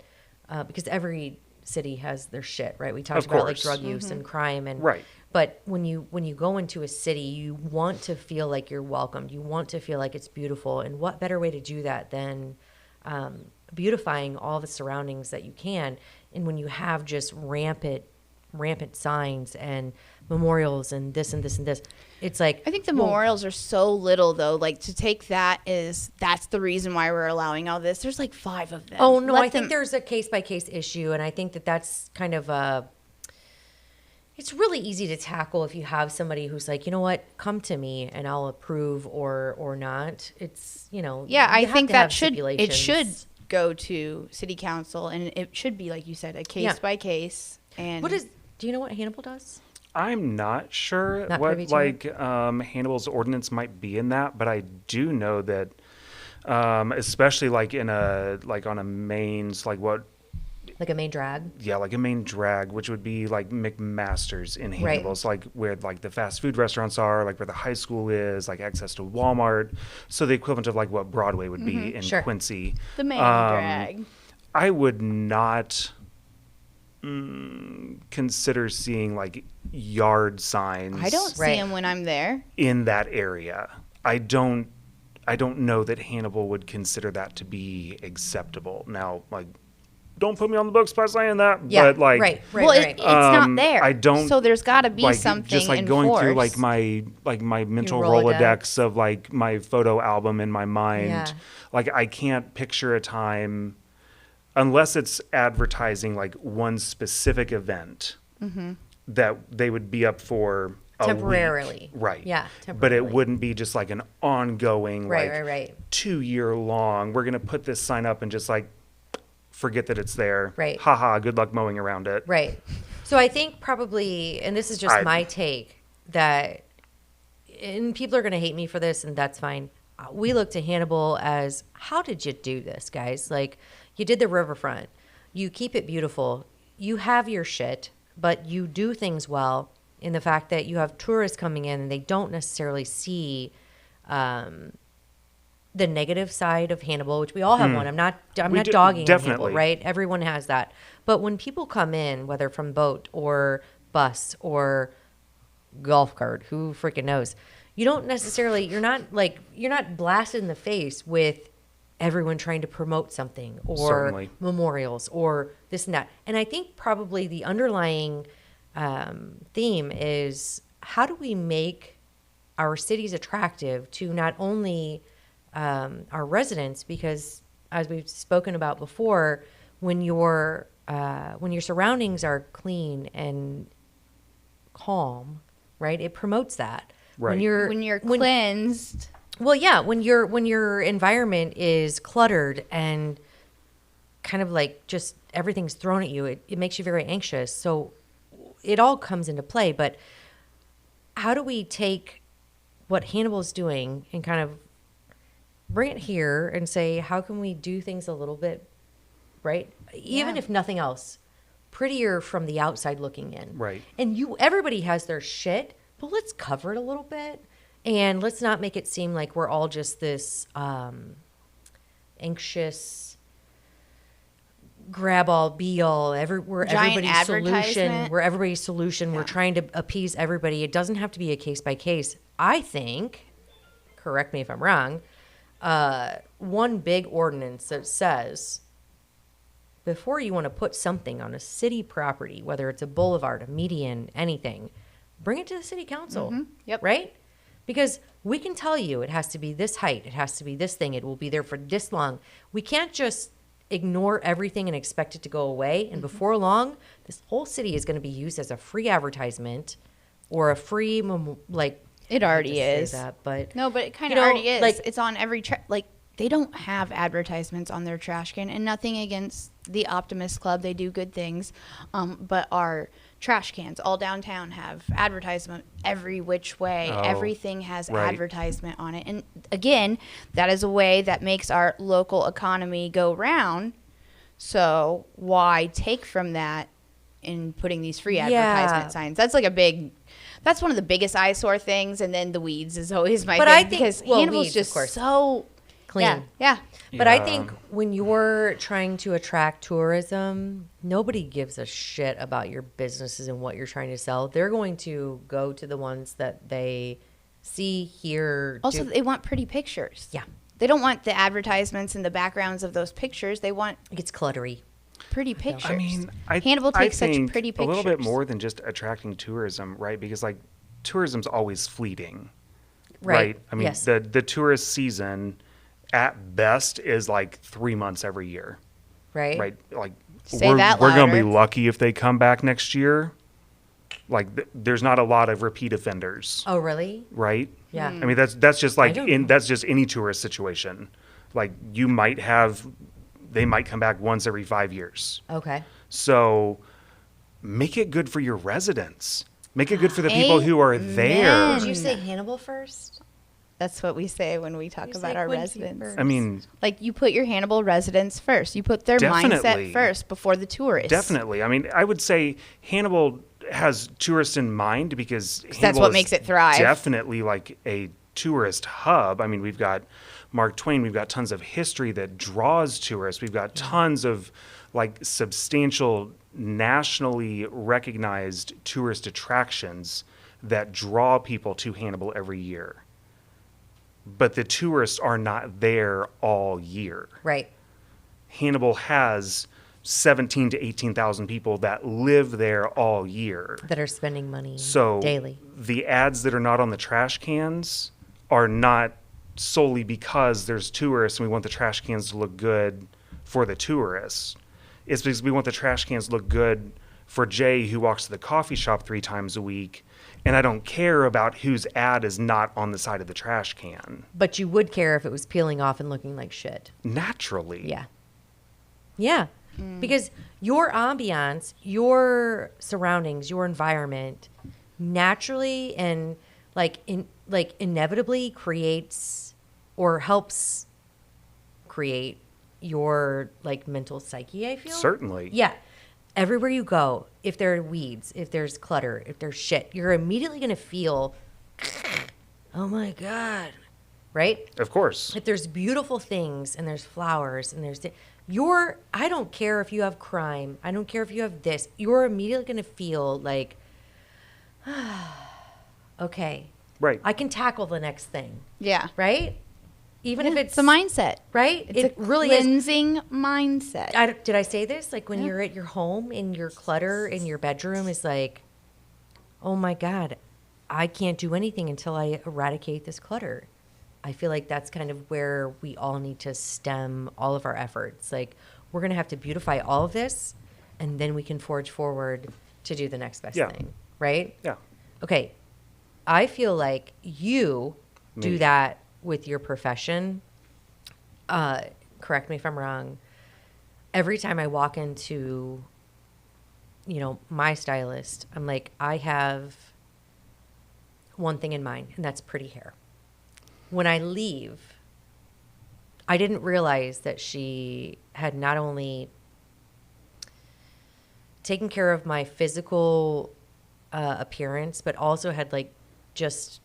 because every city has their shit, right? We talked Of about like course. drug use and crime and Right. But when you go into a city, you want to feel like you're welcomed. You want to feel like it's beautiful. And what better way to do that than beautifying all the surroundings that you can? And when you have just rampant signs and memorials and this and this and this, it's like I think the memorials are so little, though. Like, to take that's the reason why we're allowing all this. There's like 5 of them. Oh no, Let I think them- there's a case by case issue, and I think that's kind of it's really easy to tackle if you have somebody who's like, you know what, come to me and I'll approve or not. It's Yeah, you I have think to have that should stipulations. go to city council, and it should be, like you said, a case by case. And Do you know what Hannibal does? I'm not sure Not what privy to it? Hannibal's ordinance might be in that, but I do know that especially like on a mains, like what Like a main drag? Yeah, like a main drag, which would be like McMaster's in Hannibal. Right. It's like where like the fast food restaurants are, like where the high school is, like access to Walmart. So the equivalent of like what Broadway would be in Sure. Quincy. The main drag. I would not consider seeing like yard signs I don't see Right. them when I'm there. in that area. I don't know that Hannibal would consider that to be acceptable. Now, like, don't put me on the books by saying that, Yeah. but like, right. Well, it's not there. I don't. So there's got to be like, something just like enforced. going through like my mental Rolodex. Rolodex of like my photo album in my mind. Yeah. Like I can't picture a time unless it's advertising like one specific event that they would be up for a Temporarily. week. Right. Yeah, But it temporarily. wouldn't be just like an ongoing Right, like right. 2-year long, we're gonna put this sign up and just like forget that it's there. Right. Haha, good luck mowing around it. Right. So I think probably, and this is just I- my take, that, and people are going to hate me for this, and that's fine. We look to Hannibal as, how did you do this, guys? Like, you did the riverfront. You keep it beautiful. You have your shit, but you do things well in the fact that you have tourists coming in and they don't necessarily see the negative side of Hannibal, which we all have one. I'm not dogging on Hannibal, definitely. right? Everyone has that. But when people come in, whether from boat or bus or golf cart, who freaking knows? You don't necessarily, you're not blasted in the face with everyone trying to promote something or Certainly. memorials or this and that. And I think probably the underlying theme is, how do we make our cities attractive to not only our residents, because as we've spoken about before, when your surroundings are clean and calm, right, it promotes that. Right. when you're cleansed. Well, yeah, when your environment is cluttered and kind of like just everything's thrown at you, it makes you very anxious. So it all comes into play. But how do we take what Hannibal's doing and kind of bring it here and say, how can we do things a little bit, right? Even if nothing else, prettier from the outside looking in. Right. And everybody has their shit, but let's cover it a little bit. And let's not make it seem like we're all just this anxious, grab all, be all, we're Giant everybody's solution. advertisement. We're everybody's solution. We're trying to appease everybody. It doesn't have to be a case by case. I think, correct me if I'm wrong, one big ordinance that says, before you want to put something on a city property, whether it's a boulevard, a median, anything, bring it to the city council. Yep. Right? Because we can tell you it has to be this height, it has to be this thing, it will be there for this long. We can't just ignore everything and expect it to go away. And before long, this whole city is going to be used as a free advertisement or a free, like, It already I hate to is. say that, but No, but it kind of you know, already is. like- It's on every like they don't have advertisements on their trash can, and nothing against the Optimist Club. They do good things, but our trash cans all downtown have advertisement every which way. Oh, Everything has right. advertisement on it, and again, that is a way that makes our local economy go round. So why take from that in putting these free advertisement Yeah. signs? That's like that's one of the biggest eyesore things, and then the weeds is always my But thing, I think- because well, Hannibal's weeds, of just course. so clean. Yeah. But I Yeah. think when you're trying to attract tourism, nobody gives a shit about your businesses and what you're trying to sell. They're going to go to the ones that they see, hear. Also, do. they want pretty pictures. Yeah. They don't want the advertisements and the backgrounds of those pictures. They want It gets cluttery. pretty pictures. I mean, Hannibal takes such think pretty pictures. a little bit more than just attracting tourism, right? Because like tourism's always fleeting, Right. I mean, Yes. the tourist season at best is like 3 months every year, Right. right? Like Say that we're gonna be louder. lucky if they come back next year. Like there's not a lot of repeat offenders, Oh, really? right? Yeah. I mean, that's just like don't know. that's just any tourist situation. Like they might come back once every 5 years. Okay. So make it good for your residents. Make it good for the people who are there. Amen. Did you say Hannibal first? That's what we say when we talk You about say our Quincy residents. first. I mean, Like, you put your Hannibal residents first. You put their Definitely. mindset first before the tourists. definitely. I mean, I would say Hannibal has tourists in mind because that's Hannibal what is makes it thrive. Definitely like a tourist hub. I mean, we've got Mark Twain. We've got tons of history that draws tourists. We've got tons of like substantial nationally recognized tourist attractions that draw people to Hannibal every year. But the tourists are not there all year. Right. Hannibal has 17 to 18,000 people that live there all year. That are spending money So daily. the ads that are not on the trash cans are not solely because there's tourists and we want the trash cans to look good for the tourists. It's because we want the trash cans to look good for Jay, who walks to the coffee shop 3 times a week. And I don't care about whose ad is not on the side of the trash can. But you would care if it was peeling off and looking like shit. Naturally. Yeah. Yeah. Because your ambiance, your surroundings, your environment naturally and inevitably creates or helps create your like mental psyche, I feel. Certainly. Yeah. Everywhere you go, if there are weeds, if there's clutter, if there's shit, you're immediately going to feel, oh my God, right? Of course. If there's beautiful things and there's flowers and there's, I don't care if you have crime. I don't care if you have this. You're immediately going to feel like, okay, Right. I can tackle the next thing, Yeah. right? Even if it's a mindset. right? It's It a really is. cleansing mindset. Did I say this? Like when you're at your home and your clutter in your bedroom is like, oh my God, I can't do anything until I eradicate this clutter. I feel like that's kind of where we all need to stem all of our efforts. Like we're going to have to beautify all of this and then we can forge forward to do the next best Yeah. thing. Right? Yeah. Okay. I feel like you do Me. that with your profession. Correct me if I'm wrong. Every time I walk into, my stylist, I'm like, I have one thing in mind, and that's pretty hair. When I leave, I didn't realize that she had not only taken care of my physical appearance, but also had like just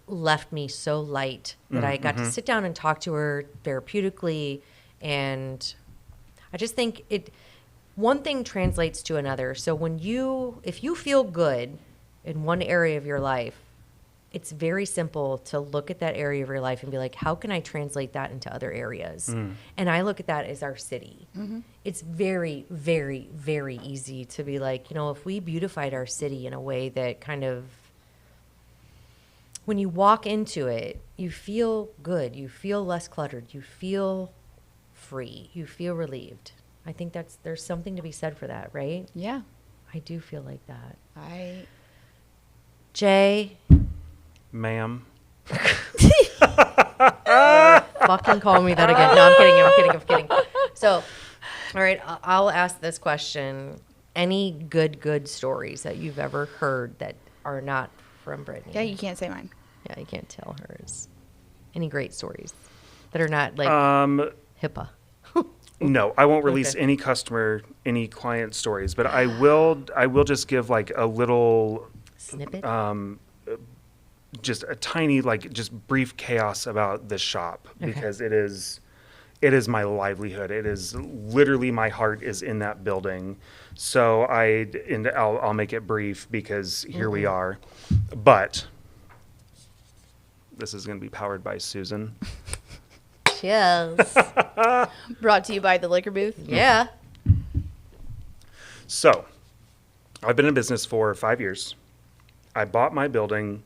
left me so light that I got to sit down and talk to her therapeutically. And I just think one thing translates to another. So if you feel good in one area of your life, it's very simple to look at that area of your life and be like, how can I translate that into other areas? And I look at that as our city. It's very, very, very easy to be like, if we beautified our city in a way that kind of, when you walk into it, you feel good. You feel less cluttered. You feel free. You feel relieved. I think there's something to be said for that, right? Yeah. I do feel like that. Jay, Ma'am. fucking call me that again. No, I'm kidding. So, all right, I'll ask this question. Any good stories that you've ever heard that are not from Brittany? Yeah, you can't say mine. Yeah, you can't tell hers. Any great stories that are not like HIPAA? No, I won't release Okay. any client stories, but I will just give like a little, Snippet? just a tiny, like just brief chaos about this shop Okay. because it is my livelihood. It is literally my heart is in that building. So I'll make it brief because here we are, but this is going to be powered by Susan. Cheers. Brought to you by the liquor booth. Yeah. So, I've been in business for 5 years. I bought my building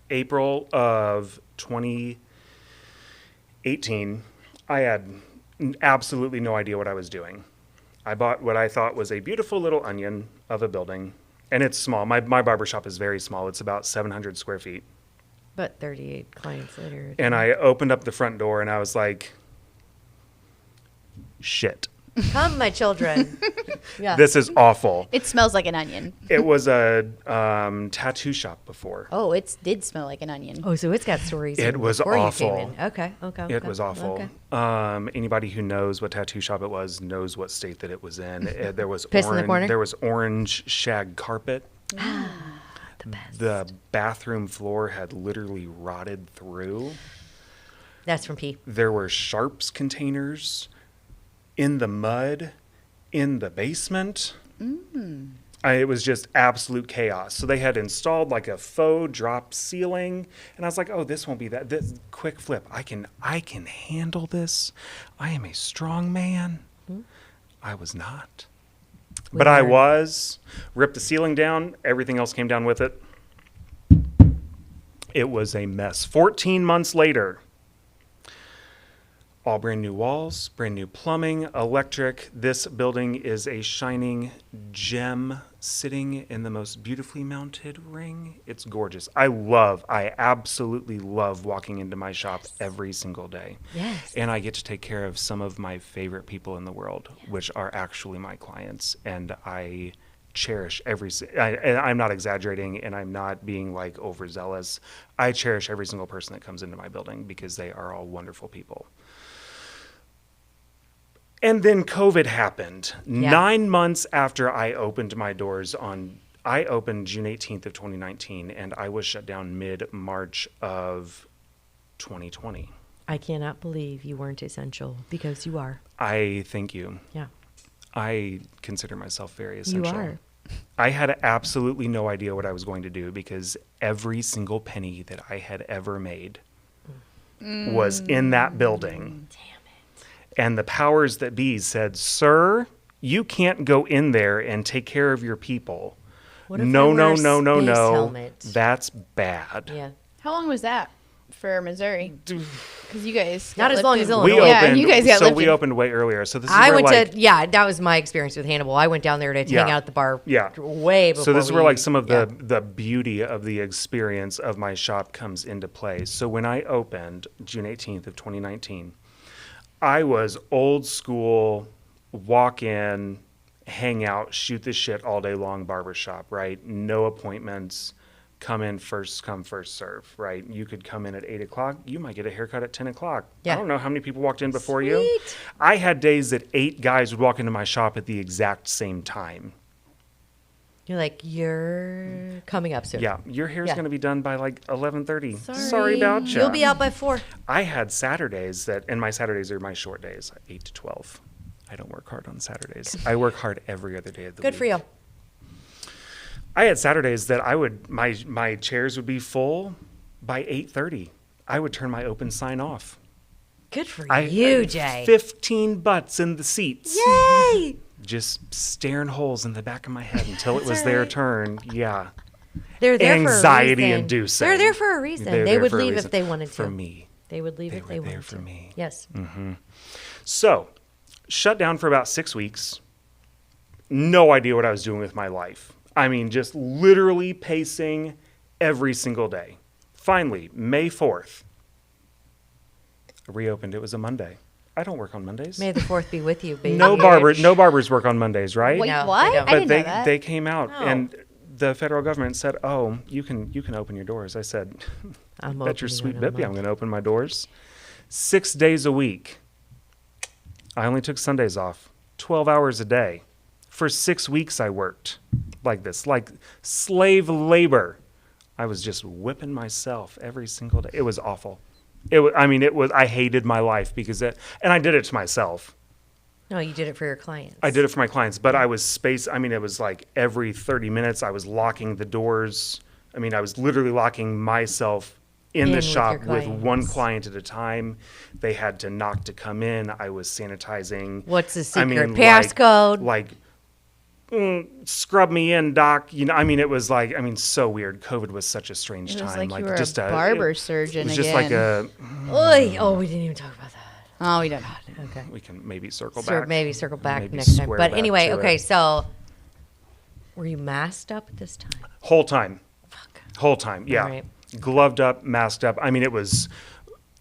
April of 2018. I had absolutely no idea what I was doing. I bought what I thought was a beautiful little onion of a building, and it's small. My barbershop is very small. It's about 700 square feet. But 38 clients later. And I opened up the front door, and I was like, shit. Come, my children. Yeah. This is awful. It smells like an onion. It was a tattoo shop before. Oh, it did smell like an onion. Oh, so it's got stories. It was before you awful. came in. Okay. It was awful. Okay. Anybody who knows what tattoo shop it was knows what state that it was in. There was Piss in the corner? There was orange shag carpet. The best. The bathroom floor had literally rotted through. That's from pee. There were sharps containers in the mud in the basement. It was just absolute chaos. So they had installed like a faux drop ceiling, and I was like, "Oh, this won't be that. This quick flip. I can handle this. I am a strong man." I was not, but I was. Ripped the ceiling down. Everything else came down with it. It was a mess. 14 months later. All brand new walls, brand new plumbing, electric. This building is a shining gem sitting in the most beautifully mounted ring. It's gorgeous. I absolutely love walking into my shop every single day. Yes. And I get to take care of some of my favorite people in the world, which are actually my clients. And I cherish I'm not exaggerating, and I'm not being like overzealous. I cherish every single person that comes into my building because they are all wonderful people. And then COVID happened. Yeah. 9 months after I opened my doors I opened June 18th of 2019, and I was shut down mid-March of 2020. I cannot believe you weren't essential, because you are. I thank you. Yeah. I consider myself very essential. You are. I had absolutely no idea what I was going to do because every single penny that I had ever made was in that building. And the powers that be said, "Sir, you can't go in there and take care of your people." What if No. I wear a space helmet? That's bad. Yeah. How long was that for Missouri? Because you guys Not got as long lifted. as Illinois. We Yeah, opened, you guys got so lifted. we opened way earlier. So this is I where, went that was my experience with Hannibal. I went down there to hang Yeah. out at the bar Yeah. way before. So this is where we- like some of the beauty of the experience of my shop comes into play. So when I opened June 18th of 2019, I was old school, walk in, hang out, shoot the shit all day long barbershop, right? No appointments, come in first come, first serve, right? You could come in at 8 o'clock. You might get a haircut at 10 o'clock. Yeah. I don't know how many people walked in before you. Sweet. I had days that 8 guys would walk into my shop at the exact same time. You're like, you're coming up soon. Yeah, your hair's Yeah. going to be done by like 11:30. Sorry about you. You'll be out by 4. I had Saturdays and my Saturdays are my short days, 8 to 12. I don't work hard on Saturdays. I work hard every other day of the week. Good for you. I had Saturdays that my chairs would be full by 8:30. I would turn my open sign off. Good for I you, had Jay. 15 butts in the seats. Yay! Just staring holes in the back of my head until it was their turn. Yeah. They're there for a reason. Anxiety-inducing. They're there for a reason. They're They there would for a leave reason. if they wanted to. For me. They would leave They if they were there wanted for to. me. Yes. So, shut down for about 6 weeks. No idea what I was doing with my life. I mean, just literally pacing every single day. Finally, May 4th, I reopened. It was a Monday. I don't work on Mondays. May the 4th be with you, baby. No barbers work on Mondays, right? Wait, No, what? they don't. I But didn't know that. they came out Oh. and the federal government said, "Oh, you can open your doors." I said, I'm "Bet your opening sweet in a bippy, I'm month. going to open my doors." 6 days a week. I only took Sundays off. 12 hours a day. For 6 weeks I worked like this, like slave labor. I was just whipping myself every single day. It was awful. I hated my life because and I did it to myself. No, you did it for your clients. I did it for my clients, but I was it was like every 30 minutes I was locking the doors. I was literally locking myself in In the with shop your with one clients. client at a time. They had to knock to come in. I was sanitizing. What's the secret like- passcode? Scrub me in, doc. It was like, so weird. COVID was such a strange It was time. like you were just a barber it surgeon was just like again. Oy. Oh, we didn't even talk about that. Oh, we don't. Okay. we can maybe circle So back. maybe circle back Maybe next time. square But back anyway, to okay, it. so were you masked up at this time? Whole time. Fuck. Whole time, yeah. All right. Gloved up, masked up. It was,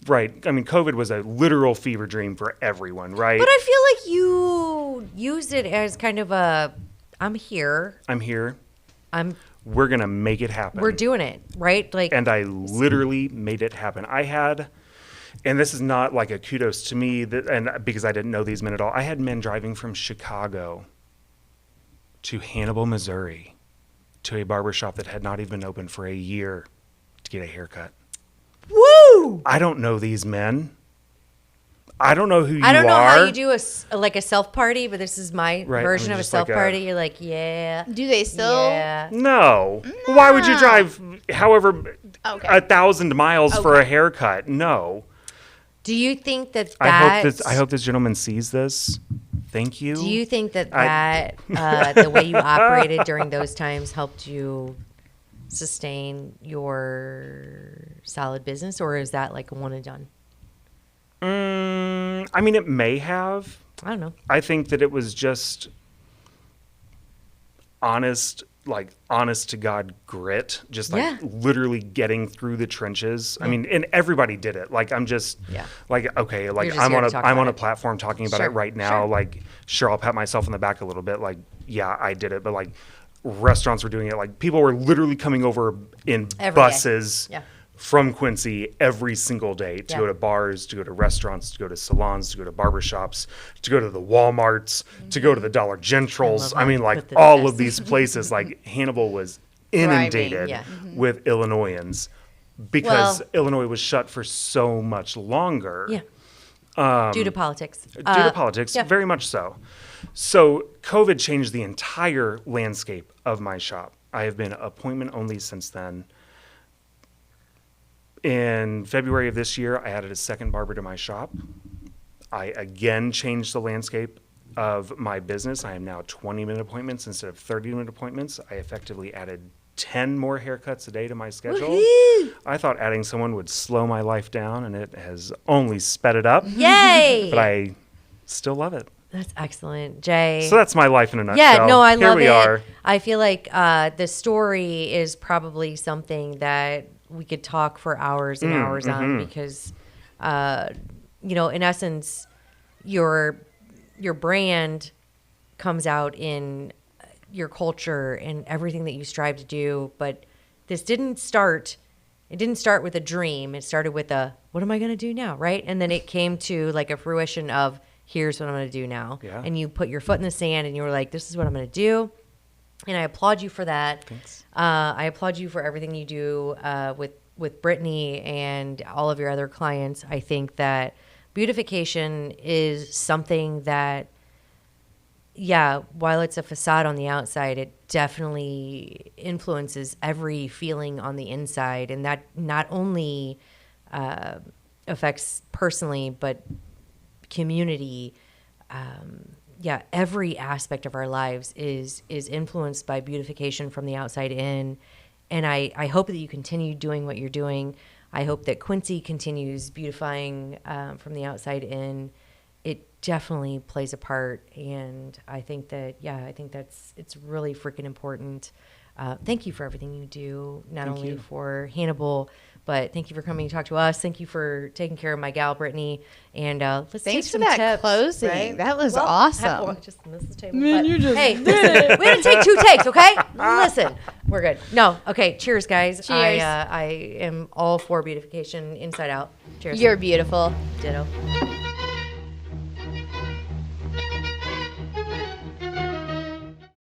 right. COVID was a literal fever dream for everyone, right? But I feel like you you used it as kind of a, I'm here. We're going to make it happen. We're doing it, right? Like, and I literally made it happen. I had, and this is not like a kudos to me, and because I didn't know these men at all, I had men driving from Chicago to Hannibal, Missouri, to a barbershop that had not even been open for a year to get a haircut. woo! I don't know these men. I don't know who you are. I don't know how you do a self party, but this is my Right, version I mean, of a just like self party. You're like, yeah. Do they still? Yeah. No. Why would you drive however 1,000 miles for a haircut? No. Do you think that I hope this gentleman sees this. Thank you. Do you think that the way you operated during those times helped you sustain your solid business, or is that like a one and done? I mean, it may have. I don't know. I think that it was just honest to God grit, just like literally getting through the trenches. I mean, and everybody did it. Like, I'm just like, okay, like I'm on a platform talking about it right now. Like, sure, I'll pat myself on the back a little bit. Like, yeah, I did it. But like restaurants were doing it. Like people were literally coming over in buses from Quincy every single day to go to bars, to go to restaurants, to go to salons, to go to barbershops, to go to the Walmarts, to go to the Dollar Generals. I mean, like all of these places, like Hannibal was inundated with Illinoisans because Illinois was shut for so much longer. Yeah. Due to politics. Very much so. So COVID changed the entire landscape of my shop. I have been appointment only since then. In February of this year, I added a second barber to my shop. I again changed the landscape of my business. I am now 20-minute appointments instead of 30-minute appointments. I effectively added 10 more haircuts a day to my schedule. Woo-hoo! I thought adding someone would slow my life down, and it has only sped it up. Yay! But I still love it. That's excellent, Jay. So that's my life in a nutshell. Yeah, no, I love it. Here we are. I feel like the story is probably something that we could talk for hours and hours on because, you know, in essence, your brand comes out in your culture and everything that you strive to do. But this didn't start with a dream. It started with a, what am I going to do now, right? And then it came to like a fruition of, here's what I'm going to do now. Yeah. And you put your foot in the sand and you were like, this is what I'm going to do. And I applaud you for that. Thanks. I applaud you for everything you do with Brittany and all of your other clients. I think that beautification is something that, while it's a facade on the outside, it definitely influences every feeling on the inside. And that not only affects personally, but community. Every aspect of our lives is influenced by beautification from the outside in. And I hope that you continue doing what you're doing. I hope that Quincy continues beautifying from the outside in. It definitely plays a part. And I think that, it's really freaking important. Thank you for everything you do, not only for Hannibal, but thank you for coming to talk to us. Thank you for taking care of my gal, Brittany. And let's take some tips. Thanks for that closing. Right? That was awesome. Just miss the table. Man, hey, listen, we didn't take 2 takes, okay? Listen, we're good. No, okay. Cheers, guys. Cheers. I am all for beautification, inside out. Cheers. You're beautiful. Ditto.